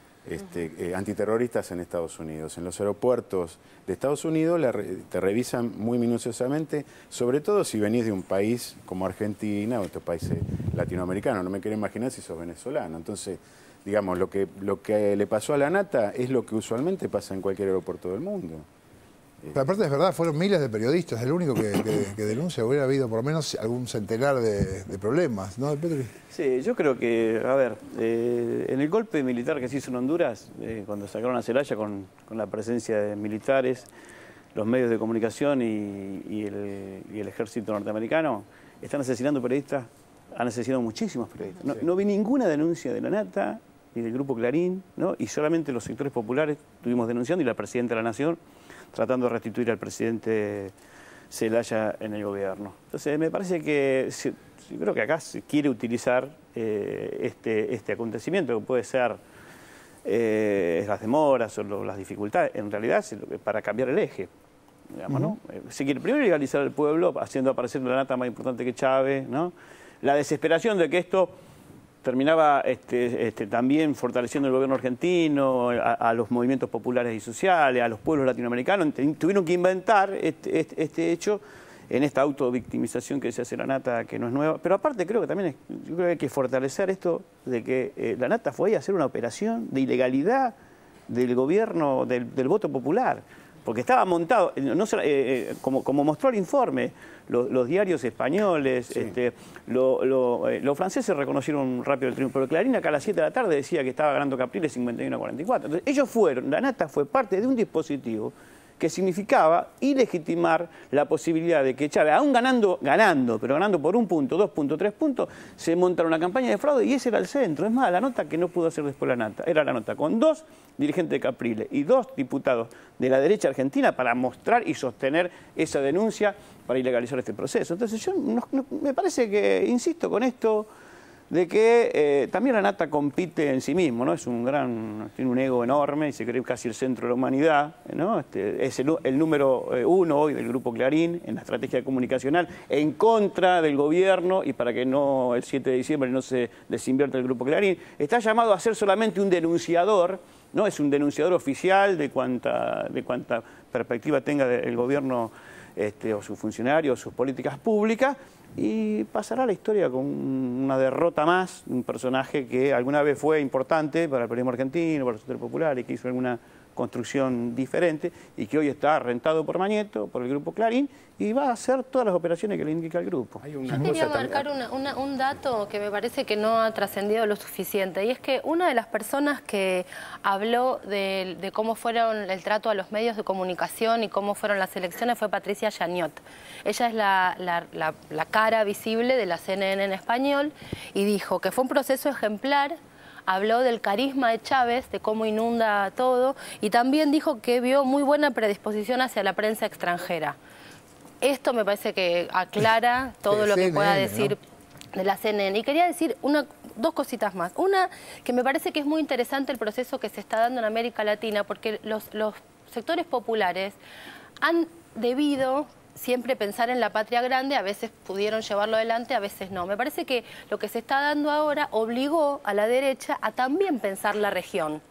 antiterroristas en Estados Unidos. En los aeropuertos de Estados Unidos te revisan muy minuciosamente, sobre todo si venís de un país como Argentina o otros países latinoamericanos. No me quiero imaginar si sos venezolano. Entonces, digamos, lo que le pasó a La Nata es lo que usualmente pasa en cualquier aeropuerto del mundo. Pero aparte es verdad, fueron miles de periodistas, el único que denuncia. Hubiera habido por lo menos algún centenar de problemas, ¿no, Petri? Sí, yo creo que, a ver, en el golpe militar que se hizo en Honduras, cuando sacaron a Zelaya con la presencia de militares, los medios de comunicación y el ejército norteamericano, están asesinando periodistas, han asesinado muchísimos periodistas. No vi ninguna denuncia de La Nata ni del Grupo Clarín, ¿no? Y solamente los sectores populares estuvimos denunciando, y la Presidenta de la Nación tratando de restituir al presidente Zelaya en el gobierno. Entonces, me parece que, yo creo que acá se quiere utilizar este acontecimiento, que puede ser las demoras o las dificultades, en realidad para cambiar el eje. Digamos, ¿no? Se quiere primero legalizar al pueblo, haciendo aparecer La Nata más importante que Chávez, ¿no? La desesperación de que esto terminaba también fortaleciendo el gobierno argentino, a los movimientos populares y sociales, a los pueblos latinoamericanos. Tuvieron que inventar este hecho en esta autovictimización que se hace La Nata, que no es nueva. Pero aparte creo que también yo creo que hay que fortalecer esto de que La Nata fue ahí a hacer una operación de ilegalidad del gobierno, del voto popular. porque estaba montado, como mostró el informe, los diarios españoles, Sí. Los franceses reconocieron rápido el triunfo, pero Clarín acá a las 7 de la tarde decía que estaba ganando Capriles 51-44. Entonces ellos la Nata fue parte de un dispositivo que significaba ilegitimar la posibilidad de que Chávez, aún ganando, pero ganando por 1 punto, 2 puntos, 3 puntos, se montara una campaña de fraude y ese era el centro. Es más, la nota que no pudo hacer después la Nata, era la nota con 2 dirigentes de Capriles y 2 diputados de la derecha argentina para mostrar y sostener esa denuncia para ilegalizar este proceso. Entonces yo me parece que, insisto con esto, de que también la Nata compite en sí mismo, ¿no? Tiene un ego enorme y se cree casi el centro de la humanidad, ¿no? Es el número 1 hoy del Grupo Clarín en la estrategia comunicacional en contra del gobierno y para que no el 7 de diciembre no se desinvierta el Grupo Clarín. Está llamado a ser solamente un denunciador, ¿no? Es un denunciador oficial de cuanta perspectiva tenga el gobierno o sus funcionarios, sus políticas públicas, y pasará a la historia con una derrota más, un personaje que alguna vez fue importante para el periodismo argentino, para el sector popular y que hizo alguna construcción diferente y que hoy está rentado por Mañeto, por el Grupo Clarín, y va a hacer todas las operaciones que le indica el grupo. Yo quería marcar un dato que me parece que no ha trascendido lo suficiente, y es que una de las personas que habló de cómo fueron el trato a los medios de comunicación y cómo fueron las elecciones fue Patricia Yaniot. Ella es la cara visible de la CNN en español y dijo que fue un proceso ejemplar. Habló del carisma de Chávez, de cómo inunda todo, y también dijo que vio muy buena predisposición hacia la prensa extranjera. Esto me parece que aclara todo lo que pueda decir de la CNN. Y quería decir dos cositas más. Una, que me parece que es muy interesante el proceso que se está dando en América Latina, porque los sectores populares han debido siempre pensar en la patria grande, a veces pudieron llevarlo adelante, a veces no. Me parece que lo que se está dando ahora obligó a la derecha a también pensar la región.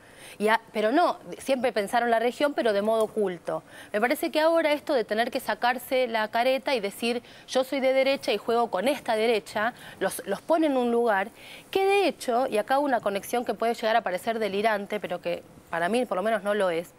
Pero no, siempre pensaron la región, pero de modo oculto. Me parece que ahora esto de tener que sacarse la careta y decir yo soy de derecha y juego con esta derecha, los pone en un lugar que de hecho, y acá una conexión que puede llegar a parecer delirante, pero que para mí por lo menos no lo es,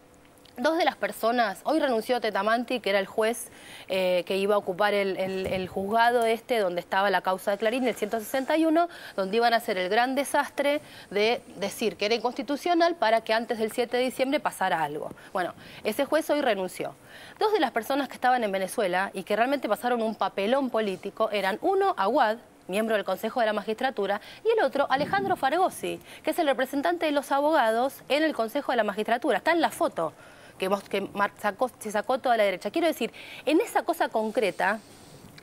2 de las personas, hoy renunció Tetamanti, que era el juez que iba a ocupar el juzgado donde estaba la causa de Clarín, el 161, donde iban a hacer el gran desastre de decir que era inconstitucional para que antes del 7 de diciembre pasara algo. Bueno, ese juez hoy renunció. 2 de las personas que estaban en Venezuela y que realmente pasaron un papelón político eran uno, Aguad, miembro del Consejo de la Magistratura, y el otro, Alejandro Fargosi, que es el representante de los abogados en el Consejo de la Magistratura. Está en la foto que se sacó toda la derecha. Quiero decir, en esa cosa concreta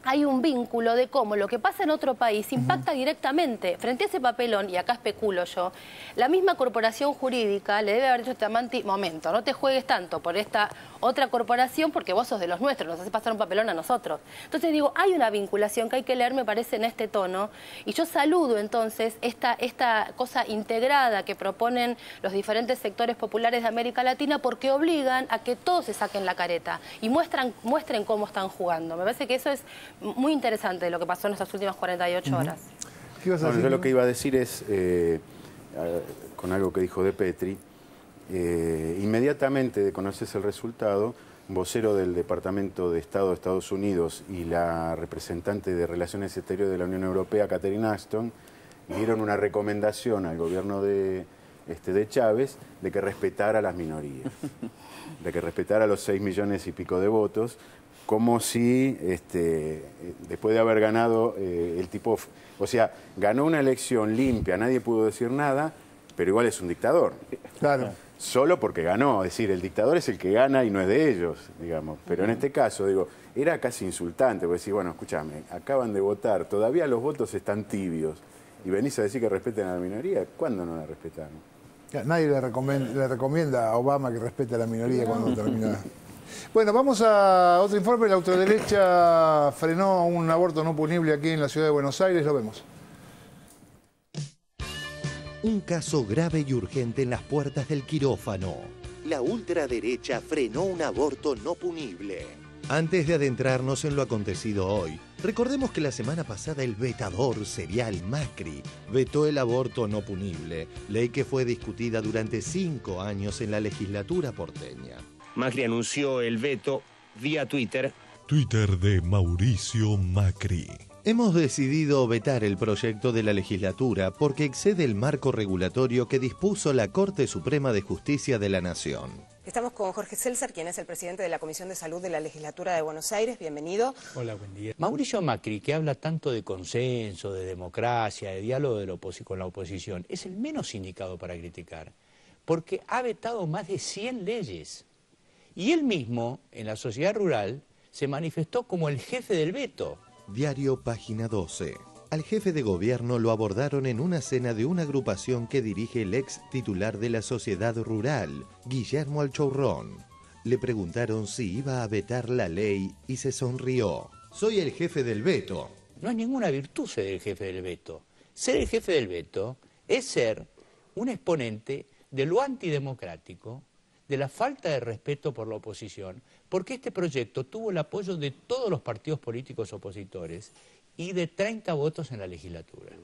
hay un vínculo de cómo lo que pasa en otro país impacta directamente. Frente a ese papelón, y acá especulo yo, la misma corporación jurídica le debe haber dicho a Tetamanti, momento, no te juegues tanto por esta otra corporación porque vos sos de los nuestros, nos haces pasar un papelón a nosotros. Entonces digo, hay una vinculación que hay que leer, me parece, en este tono, y yo saludo entonces esta cosa integrada que proponen los diferentes sectores populares de América Latina, porque obligan a que todos se saquen la careta y muestren cómo están jugando. Me parece que eso es muy interesante de lo que pasó en estas últimas 48 horas. Yo lo que iba a decir es, con algo que dijo De Petri, inmediatamente de conocerse el resultado, vocero del Departamento de Estado de Estados Unidos y la representante de Relaciones Exteriores de la Unión Europea, Catherine Ashton, dieron una recomendación al gobierno de Chávez de que respetara las minorías, de que respetara los 6 millones y pico de votos, como si después de haber ganado el tipo, o sea, ganó una elección limpia, nadie pudo decir nada, pero igual es un dictador. Claro. Solo porque ganó, es decir, el dictador es el que gana y no es de ellos, digamos. Pero en este caso, digo, era casi insultante, porque decir, bueno, escúchame, acaban de votar, todavía los votos están tibios, y venís a decir que respeten a la minoría, ¿cuándo no la respetaron? Nadie le recomienda a Obama que respete a la minoría cuando termina. Bueno, vamos a otro informe. La ultraderecha frenó un aborto no punible aquí en la ciudad de Buenos Aires. Lo vemos. Un caso grave y urgente en las puertas del quirófano. La ultraderecha frenó un aborto no punible. Antes de adentrarnos en lo acontecido hoy, recordemos que la semana pasada el vetador serial Macri vetó el aborto no punible, ley que fue discutida durante 5 años en la legislatura porteña. Macri anunció el veto vía Twitter. Twitter de Mauricio Macri. Hemos decidido vetar el proyecto de la legislatura porque excede el marco regulatorio que dispuso la Corte Suprema de Justicia de la Nación. Estamos con Jorge Seltzer, quien es el presidente de la Comisión de Salud de la Legislatura de Buenos Aires. Bienvenido. Hola, buen día. Mauricio Macri, que habla tanto de consenso, de democracia, de diálogo con la oposición, es el menos indicado para criticar, porque ha vetado más de 100 leyes. Y él mismo, en la sociedad rural, se manifestó como el jefe del veto. Diario Página 12. Al jefe de gobierno lo abordaron en una cena de una agrupación que dirige el ex titular de la Sociedad Rural, Guillermo Alchourrón. Le preguntaron si iba a vetar la ley y se sonrió. Soy el jefe del veto. No hay ninguna virtud ser el jefe del veto. Ser el jefe del veto es ser un exponente de lo antidemocrático, de la falta de respeto por la oposición, porque este proyecto tuvo el apoyo de todos los partidos políticos opositores y de 30 votos en la legislatura.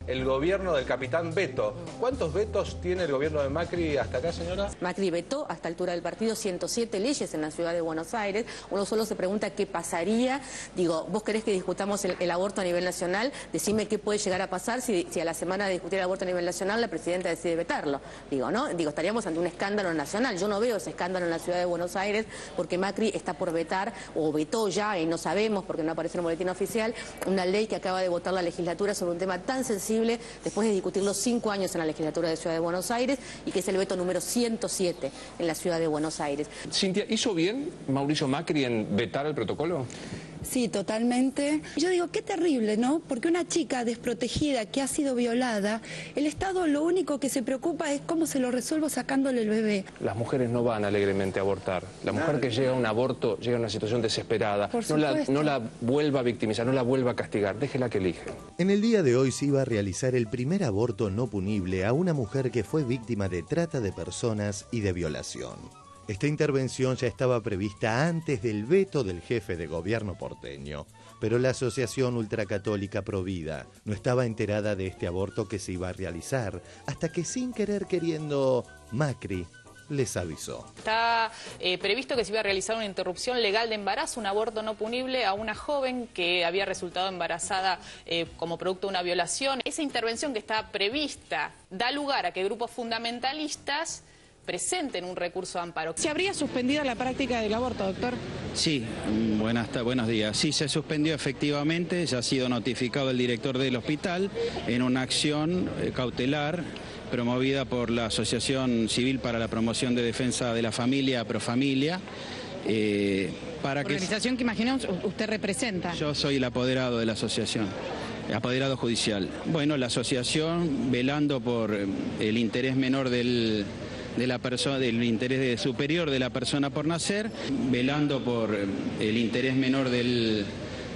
El gobierno del capitán Veto. ¿Cuántos vetos tiene el gobierno de Macri hasta acá, señora? Macri vetó hasta altura del partido 107 leyes en la ciudad de Buenos Aires. Uno solo se pregunta qué pasaría. Digo, vos querés que discutamos el aborto a nivel nacional, decime qué puede llegar a pasar si a la semana de discutir el aborto a nivel nacional la presidenta decide vetarlo. Digo, ¿no? Digo, estaríamos ante un escándalo nacional. Yo no veo ese escándalo en la ciudad de Buenos Aires porque Macri está por vetar, o vetó ya, y no sabemos porque no aparece en el boletín oficial, una ley que acaba de votar la legislatura sobre un tema tan sensible después de discutirlo 5 años en la legislatura de Ciudad de Buenos Aires, y que es el veto número 107 en la Ciudad de Buenos Aires. Cintia, ¿hizo bien Mauricio Macri en vetar el protocolo? Sí, totalmente. Yo digo, qué terrible, ¿no? Porque una chica desprotegida que ha sido violada, el Estado lo único que se preocupa es cómo se lo resuelvo sacándole el bebé. Las mujeres no van alegremente a abortar. La mujer que llega a un aborto llega a una situación desesperada. No la vuelva a victimizar, no la vuelva a castigar, déjela que elige. En el día de hoy se iba a realizar el primer aborto no punible a una mujer que fue víctima de trata de personas y de violación. Esta intervención ya estaba prevista antes del veto del jefe de gobierno porteño, pero la Asociación Ultracatólica Provida no estaba enterada de este aborto que se iba a realizar, hasta que sin querer queriendo, Macri les avisó. Está previsto que se iba a realizar una interrupción legal de embarazo, un aborto no punible a una joven que había resultado embarazada como producto de una violación. Esa intervención que está prevista da lugar a que grupos fundamentalistas presenten un recurso de amparo. ¿Se habría suspendido la práctica del aborto, doctor? Sí, buenos días. Sí, se suspendió efectivamente, ya ha sido notificado el director del hospital en una acción cautelar promovida por la Asociación Civil para la Promoción de Defensa de la Familia, Profamilia. Organización que imaginamos usted representa. Yo soy el apoderado de la asociación. Apoderado judicial. Bueno, la asociación, velando por el interés menor del interés superior de la persona por nacer, velando por el interés menor del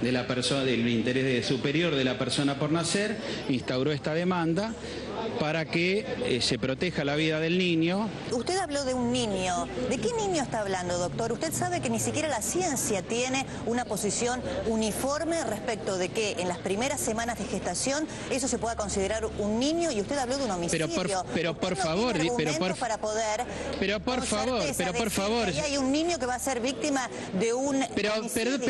interés superior de la persona por nacer, instauró esta demanda para que se proteja la vida del niño. Usted habló de un niño. ¿De qué niño está hablando, doctor? Usted sabe que ni siquiera la ciencia tiene una posición uniforme respecto de que en las primeras semanas de gestación eso se pueda considerar un niño, y usted habló de un homicidio. Pero por favor, hay un niño que va a ser víctima de un homicidio.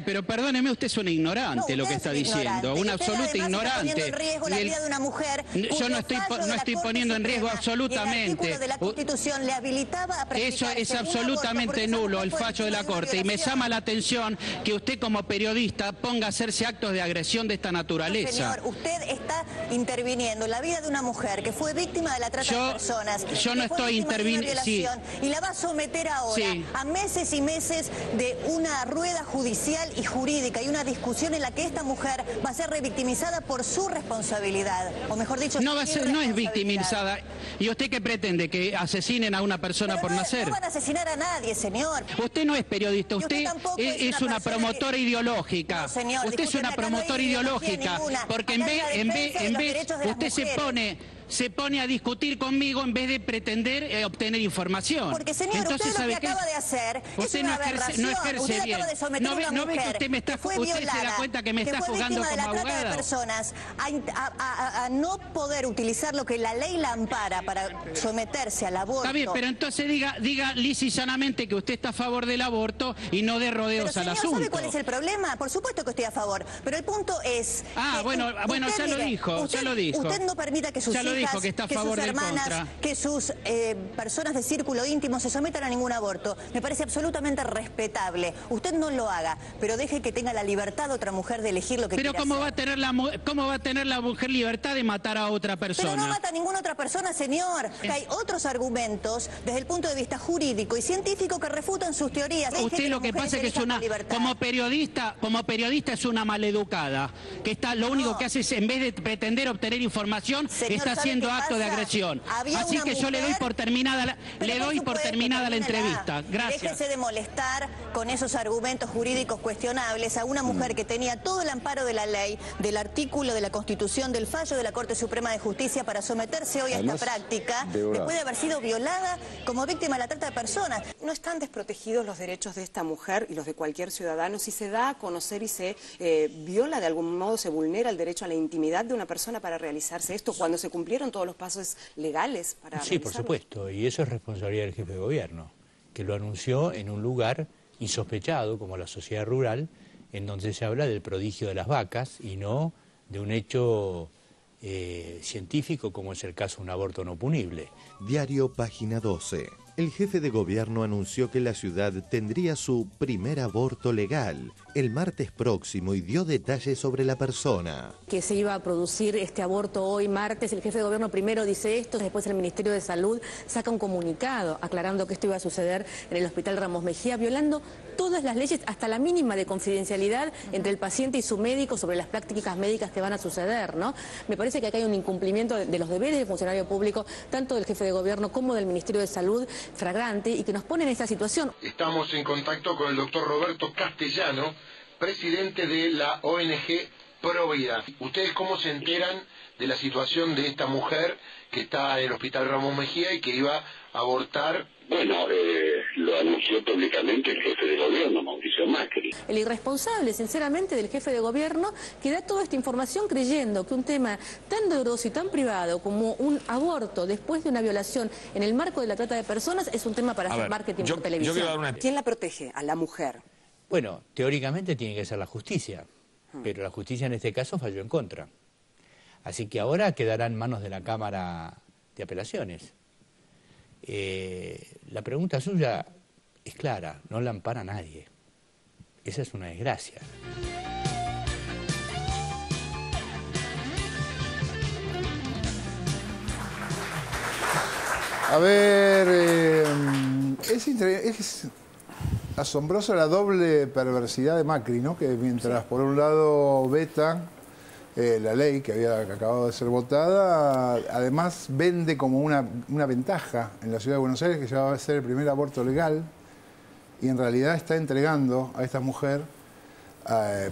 Pero perdóneme, usted es un ignorante, lo que está diciendo, un absoluto ignorante. La vida de una mujer. Yo no estoy poniendo en riesgo absolutamente. El artículo de la Constitución le habilitaba a practicar. Eso es absolutamente nulo, el fallo de la Corte, y me llama la atención que usted como periodista ponga a hacerse actos de agresión de esta naturaleza. Señor, usted está interviniendo en la vida de una mujer que fue víctima de la trata de personas. Yo no estoy interviniendo. Sí. Y la va a someter ahora a meses y meses de una rueda judicial y jurídica y una discusión en la que esta mujer va a ser revictimizada por su responsabilidad. O mejor dicho, no es victimizada. ¿Y usted qué pretende? ¿Que asesinen a una persona por nacer? No van a asesinar a nadie, señor. Usted no es periodista, usted es una promotora ideológica. No, señor, usted es una promotora ideológica, porque en vez usted se pone se pone a discutir conmigo en vez de pretender obtener información. Porque, señor, entonces, usted lo ¿sabe que acaba de hacer es una aberración. Usted acaba de someter a una ¿No ve que mujer usted me está, que fue usted violada, se da cuenta que me está jugando como de la trata abogado? de personas, a no poder utilizar lo que la ley la ampara para someterse al aborto. Está bien, pero entonces diga lisa y llanamente que usted está a favor del aborto y no de rodeos al asunto. ¿Sabe cuál es el problema? Por supuesto que estoy a favor, pero el punto es... bueno, ya lo dijo, ya lo dijo. Usted no permita que sus ya lo hijas, dijo, que está a que favor sus hermanas, contra. que sus personas de círculo íntimo se sometan a ningún aborto. Me parece absolutamente respetable. Usted no lo haga, pero deje que tenga la libertad otra mujer de elegir lo que quiera hacer. Pero ¿cómo va a tener la mujer libertad de matar a otra persona? Pero no mata a ninguna otra persona, señor. Que hay otros argumentos desde el punto de vista jurídico y científico que refutan sus teorías. Usted lo que pasa es que es una, como periodista es una maleducada, que está, lo único que hace es, en vez de pretender obtener información, está haciendo acto de agresión. Así que yo le doy por terminada la entrevista. Gracias. Déjese de molestar con esos argumentos jurídicos cuestionables a una mujer que tenía todo el amparo de la ley, del artículo de la Constitución, del fallo de la Corte Suprema de Justicia para someterse hoy a esta práctica, después de haber sido violada como víctima de la trata de personas. ¿No están desprotegidos los derechos de esta mujer y los de cualquier ciudadano si se da a conocer y se viola de algún modo, se vulnera el derecho a la intimidad de una persona para realizarse esto cuando se cumplieron todos los pasos legales para Sí, por supuesto, y eso es responsabilidad del jefe de gobierno, que lo anunció en un lugar insospechado como la sociedad rural, en donde se habla del prodigio de las vacas y no de un hecho científico como es el caso de un aborto no punible. Diario Página 12. El jefe de gobierno anunció que la ciudad tendría su primer aborto legal el martes próximo y dio detalles sobre la persona. Que se iba a producir este aborto hoy martes, el jefe de gobierno primero dice esto, después el Ministerio de Salud saca un comunicado aclarando que esto iba a suceder en el Hospital Ramos Mejía, violando todas las leyes, hasta la mínima de confidencialidad entre el paciente y su médico sobre las prácticas médicas que van a suceder, ¿no? Me parece que acá hay un incumplimiento de los deberes del funcionario público, tanto del jefe de gobierno como del Ministerio de Salud, flagrante, y que nos pone en esta situación. Estamos en contacto con el doctor Roberto Castellano, presidente de la ONG Provida. ¿Ustedes cómo se enteran de la situación de esta mujer que está en el Hospital Ramos Mejía y que iba a abortar? Bueno, lo anunció públicamente el jefe de gobierno, Mauricio Macri. El irresponsable, sinceramente, del jefe de gobierno que da toda esta información creyendo que un tema tan doloroso y tan privado como un aborto después de una violación en el marco de la trata de personas es un tema para hacer marketing por televisión. ¿Quién la protege? A la mujer. Bueno, teóricamente tiene que ser la justicia, pero la justicia en este caso falló en contra. Así que ahora quedará en manos de la Cámara de Apelaciones. La pregunta suya es clara, no la ampara nadie. Esa es una desgracia. A ver, es asombrosa la doble perversidad de Macri, ¿no? Que mientras por un lado veta la ley que había acabado de ser votada, además vende como una ventaja en la ciudad de Buenos Aires que ya va a ser el primer aborto legal y en realidad está entregando a esta mujer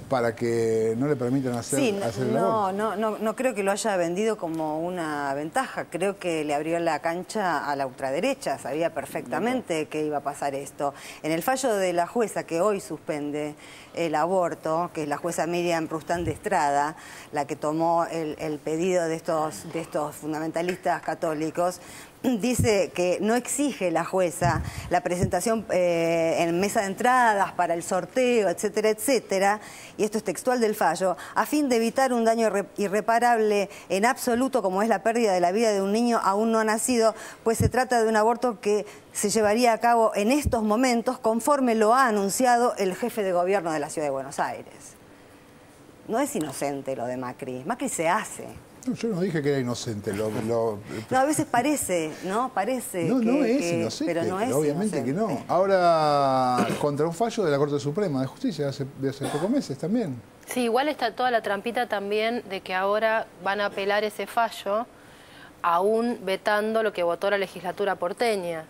para que no le permitan hacer el aborto. No creo que lo haya vendido como una ventaja. Creo que le abrió la cancha a la ultraderecha. Sabía perfectamente que iba a pasar esto. En el fallo de la jueza que hoy suspende el aborto, que es la jueza Miriam Prustán de Estrada, la que tomó el pedido de estos fundamentalistas católicos, dice que no exige la jueza la presentación en mesa de entradas para el sorteo, etcétera, etcétera, y esto es textual del fallo, a fin de evitar un daño irreparable en absoluto como es la pérdida de la vida de un niño aún no nacido, pues se trata de un aborto que se llevaría a cabo en estos momentos conforme lo ha anunciado el jefe de gobierno de la Ciudad de Buenos Aires. No es inocente lo de Macri. Macri se hace. No, yo no dije que era inocente. No, a veces parece, ¿no? Parece no es inocente, pero no es obviamente inocente. que no. Ahora, contra un fallo de la Corte Suprema de Justicia de hace pocos meses también. Sí, igual está toda la trampita también de que ahora van a apelar ese fallo, aún vetando lo que votó la legislatura porteña.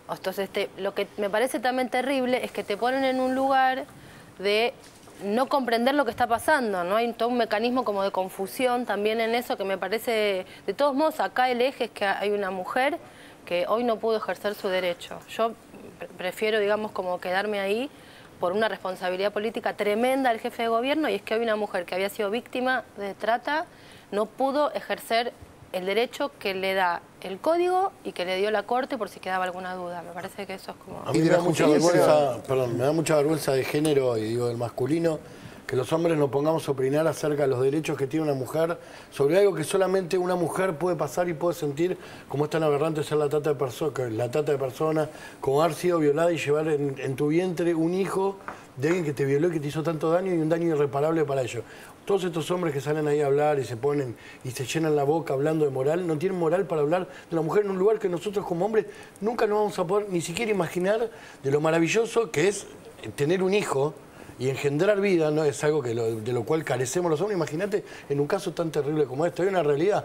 Entonces, lo que me parece también terrible es que te ponen en un lugar de no comprender lo que está pasando, ¿no? Hay todo un mecanismo como de confusión también en eso que me parece... De todos modos, acá el eje es que hay una mujer que hoy no pudo ejercer su derecho. Yo prefiero, digamos, como quedarme ahí por una responsabilidad política tremenda del jefe de gobierno, y es que hoy una mujer que había sido víctima de trata no pudo ejercer el derecho que le da el código y que le dio la Corte, por si quedaba alguna duda. Me parece que eso es como... A mí me da mucha vergüenza, me da mucha vergüenza de género y digo del masculino, que los hombres nos pongamos a opinar acerca de los derechos que tiene una mujer sobre algo que solamente una mujer puede pasar y puede sentir, como es tan aberrante ser la trata de personas, como haber sido violada y llevar en tu vientre un hijo de alguien que te violó y que te hizo tanto daño, y un daño irreparable para ellos. Todos estos hombres que salen ahí a hablar y se ponen y se llenan la boca hablando de moral, no tienen moral para hablar de la mujer en un lugar que nosotros como hombres nunca nos vamos a poder ni siquiera imaginar de lo maravilloso que es tener un hijo y engendrar vida. No es algo de lo cual carecemos los hombres. Imagínate en un caso tan terrible como este. Hay una realidad.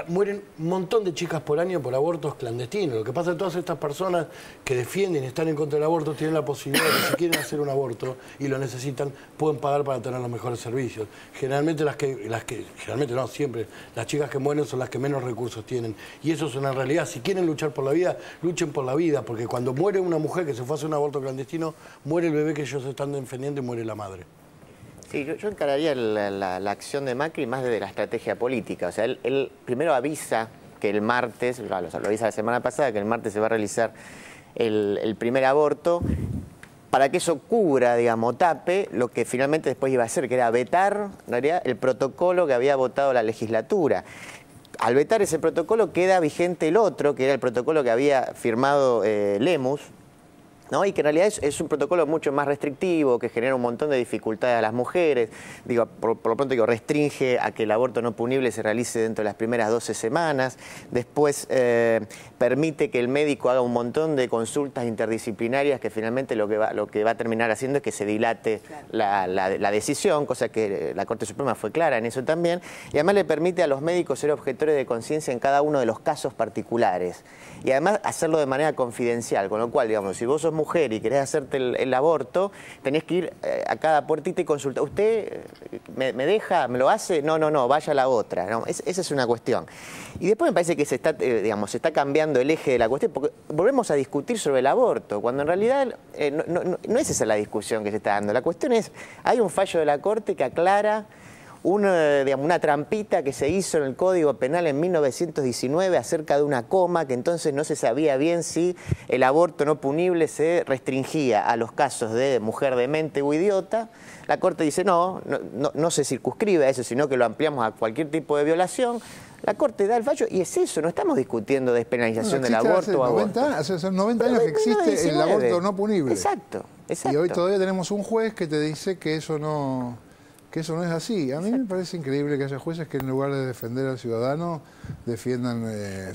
Mueren un montón de chicas por año por abortos clandestinos. Lo que pasa es que todas estas personas que defienden y están en contra del aborto tienen la posibilidad de que si quieren hacer un aborto y lo necesitan, pueden pagar para tener los mejores servicios. Generalmente generalmente no, siempre, las chicas que mueren son las que menos recursos tienen. Y eso es una realidad. Si quieren luchar por la vida, luchen por la vida, porque cuando muere una mujer que se fue a hacer un aborto clandestino, muere el bebé que ellos están defendiendo y muere la madre. Sí, yo encararía la acción de Macri más desde la estrategia política. O sea, él primero avisa que el martes, lo avisa la semana pasada, que el martes se va a realizar el primer aborto, para que eso cubra, digamos, tape lo que finalmente después iba a hacer, que era vetar, en realidad, el protocolo que había votado la legislatura. Al vetar ese protocolo queda vigente el otro, que era el protocolo que había firmado Lemus, ¿no? Y que en realidad es un protocolo mucho más restrictivo, que genera un montón de dificultades a las mujeres. Digo, por lo pronto digo, restringe a que el aborto no punible se realice dentro de las primeras 12 semanas. Después permite que el médico haga un montón de consultas interdisciplinarias, que finalmente lo que va a terminar haciendo es que se dilate la decisión, cosa que la Corte Suprema fue clara en eso también. Y además le permite a los médicos ser objetores de conciencia en cada uno de los casos particulares. Y además hacerlo de manera confidencial, con lo cual, digamos, si vos sos mujer y querés hacerte el aborto, tenés que ir a cada puertita y consultar. ¿Usted me deja? ¿Me lo hace? No, vaya a la otra, ¿no? Esa es una cuestión. Y después me parece que se está cambiando el eje de la cuestión, porque volvemos a discutir sobre el aborto, cuando en realidad no es esa la discusión que se está dando. La cuestión es, hay un fallo de la Corte que aclara una trampita que se hizo en el Código Penal en 1919 acerca de una coma, que entonces no se sabía bien si el aborto no punible se restringía a los casos de mujer demente o idiota. La Corte dice no se circunscribe a eso, sino que lo ampliamos a cualquier tipo de violación. La Corte da el fallo y es eso, no estamos discutiendo despenalización del aborto. Hace 90 años que existe el aborto no punible. Exacto. Y hoy todavía tenemos un juez que te dice que eso no es así. A mí me parece increíble que haya jueces que en lugar de defender al ciudadano defiendan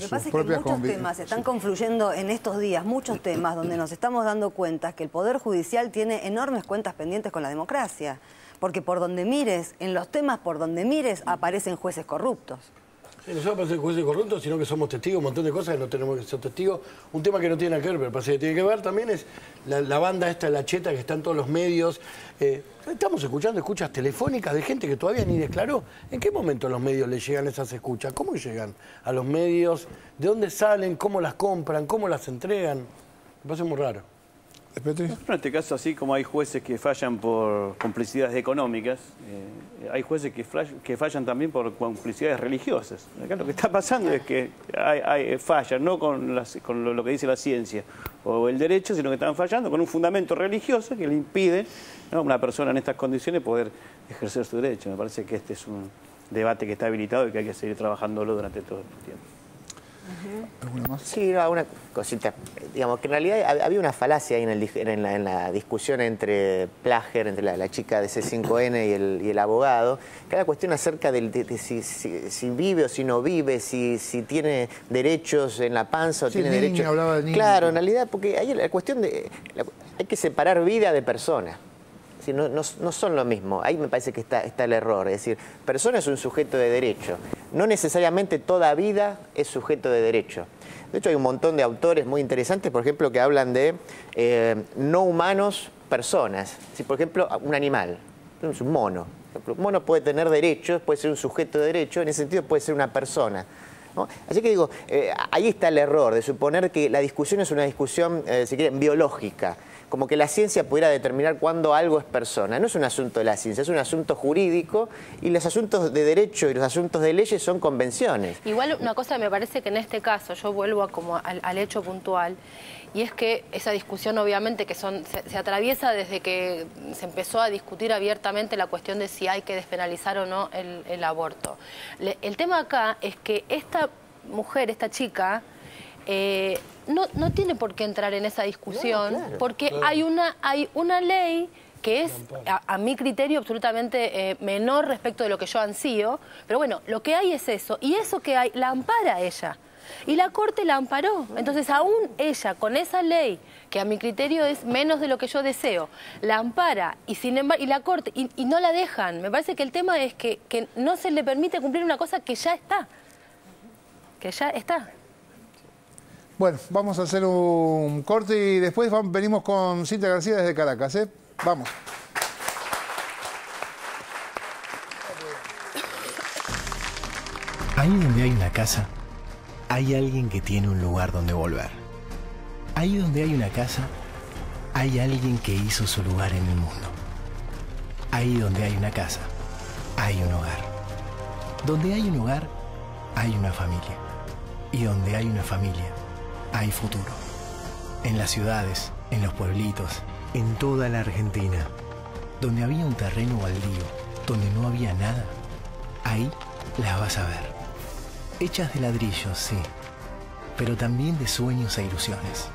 sus propias convicciones. Lo que pasa es que muchos temas se están confluyendo en estos días, muchos temas donde nos estamos dando cuenta que el Poder Judicial tiene enormes cuentas pendientes con la democracia, porque por donde mires, en los temas por donde mires, aparecen jueces corruptos. Sí, no solo parece jueces corruptos, sino que somos testigos, un montón de cosas que no tenemos que ser testigos. Un tema que no tiene nada que ver, pero parece que tiene que ver también es la banda esta, la cheta, que está en todos los medios. Estamos escuchando escuchas telefónicas de gente que todavía ni declaró. ¿En qué momento a los medios les llegan esas escuchas? ¿Cómo llegan a los medios? ¿De dónde salen? ¿Cómo las compran? ¿Cómo las entregan? Me parece muy raro. En este caso, así como hay jueces que fallan por complicidades económicas, hay jueces que fallan también por complicidades religiosas. Acá lo que está pasando es que fallan no con lo que dice la ciencia o el derecho, sino que están fallando con un fundamento religioso que le impide, ¿no?, a una persona en estas condiciones poder ejercer su derecho. Me parece que este es un debate que está habilitado y que hay que seguir trabajándolo durante todo el tiempo. Sí, una cosita. Digamos que en realidad había una falacia ahí en la discusión entre Plager, entre la chica de C5N y el abogado, que era la cuestión acerca de si vive o si no vive, si tiene derechos en la panza o tiene derechos. Hablaba de niño. Claro, en realidad, porque ahí la cuestión hay que separar vida de persona. No son lo mismo. Ahí me parece que está el error. Es decir, persona es un sujeto de derecho. No necesariamente toda vida es sujeto de derecho. De hecho, hay un montón de autores muy interesantes, por ejemplo, que hablan de no humanos personas. Si, por ejemplo, un animal. es un mono. Un mono puede tener derechos, puede ser un sujeto de derecho, en ese sentido puede ser una persona, ¿no? Así que digo, ahí está el error de suponer que la discusión es una discusión, si quieren, biológica, como que la ciencia pudiera determinar cuándo algo es persona. No es un asunto de la ciencia, es un asunto jurídico, y los asuntos de derecho y los asuntos de leyes son convenciones. Igual una cosa me parece que en este caso, yo vuelvo como al hecho puntual, y es que esa discusión obviamente que se atraviesa desde que se empezó a discutir abiertamente la cuestión de si hay que despenalizar o no el aborto. El tema acá es que esta mujer, esta chica, no tiene por qué entrar en esa discusión, porque hay una ley que es, a mi criterio, absolutamente menor respecto de lo que yo ansío, pero bueno, lo que hay es eso, y eso que hay la ampara ella. Y la Corte la amparó. Entonces, aún ella, con esa ley, que a mi criterio es menos de lo que yo deseo, la ampara y sin embargo, y la Corte, y no la dejan. Me parece que el tema es que no se le permite cumplir una cosa que ya está. Que ya está. Bueno, vamos a hacer un corte y después venimos con Cintia García desde Caracas, ¿eh? Vamos. Ahí donde hay una casa, hay alguien que tiene un lugar donde volver. Ahí donde hay una casa, hay alguien que hizo su lugar en el mundo. Ahí donde hay una casa, hay un hogar. Donde hay un hogar, hay una familia. Y donde hay una familia, hay futuro. En las ciudades, en los pueblitos, en toda la Argentina. Donde había un terreno baldío, donde no había nada, ahí las vas a ver. Hechas de ladrillos, sí, pero también de sueños e ilusiones.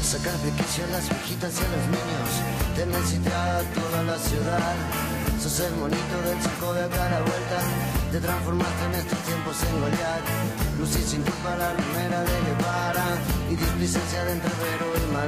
Sacar de quicio a las viejitas y a los niños, tener sitiada toda la ciudad. Sos el monito del circo de acá a la vuelta, te transformaste en estos tiempos en Goliat. Lucís sin culpa la remera de Guevara y displicencia de entrevero y mal.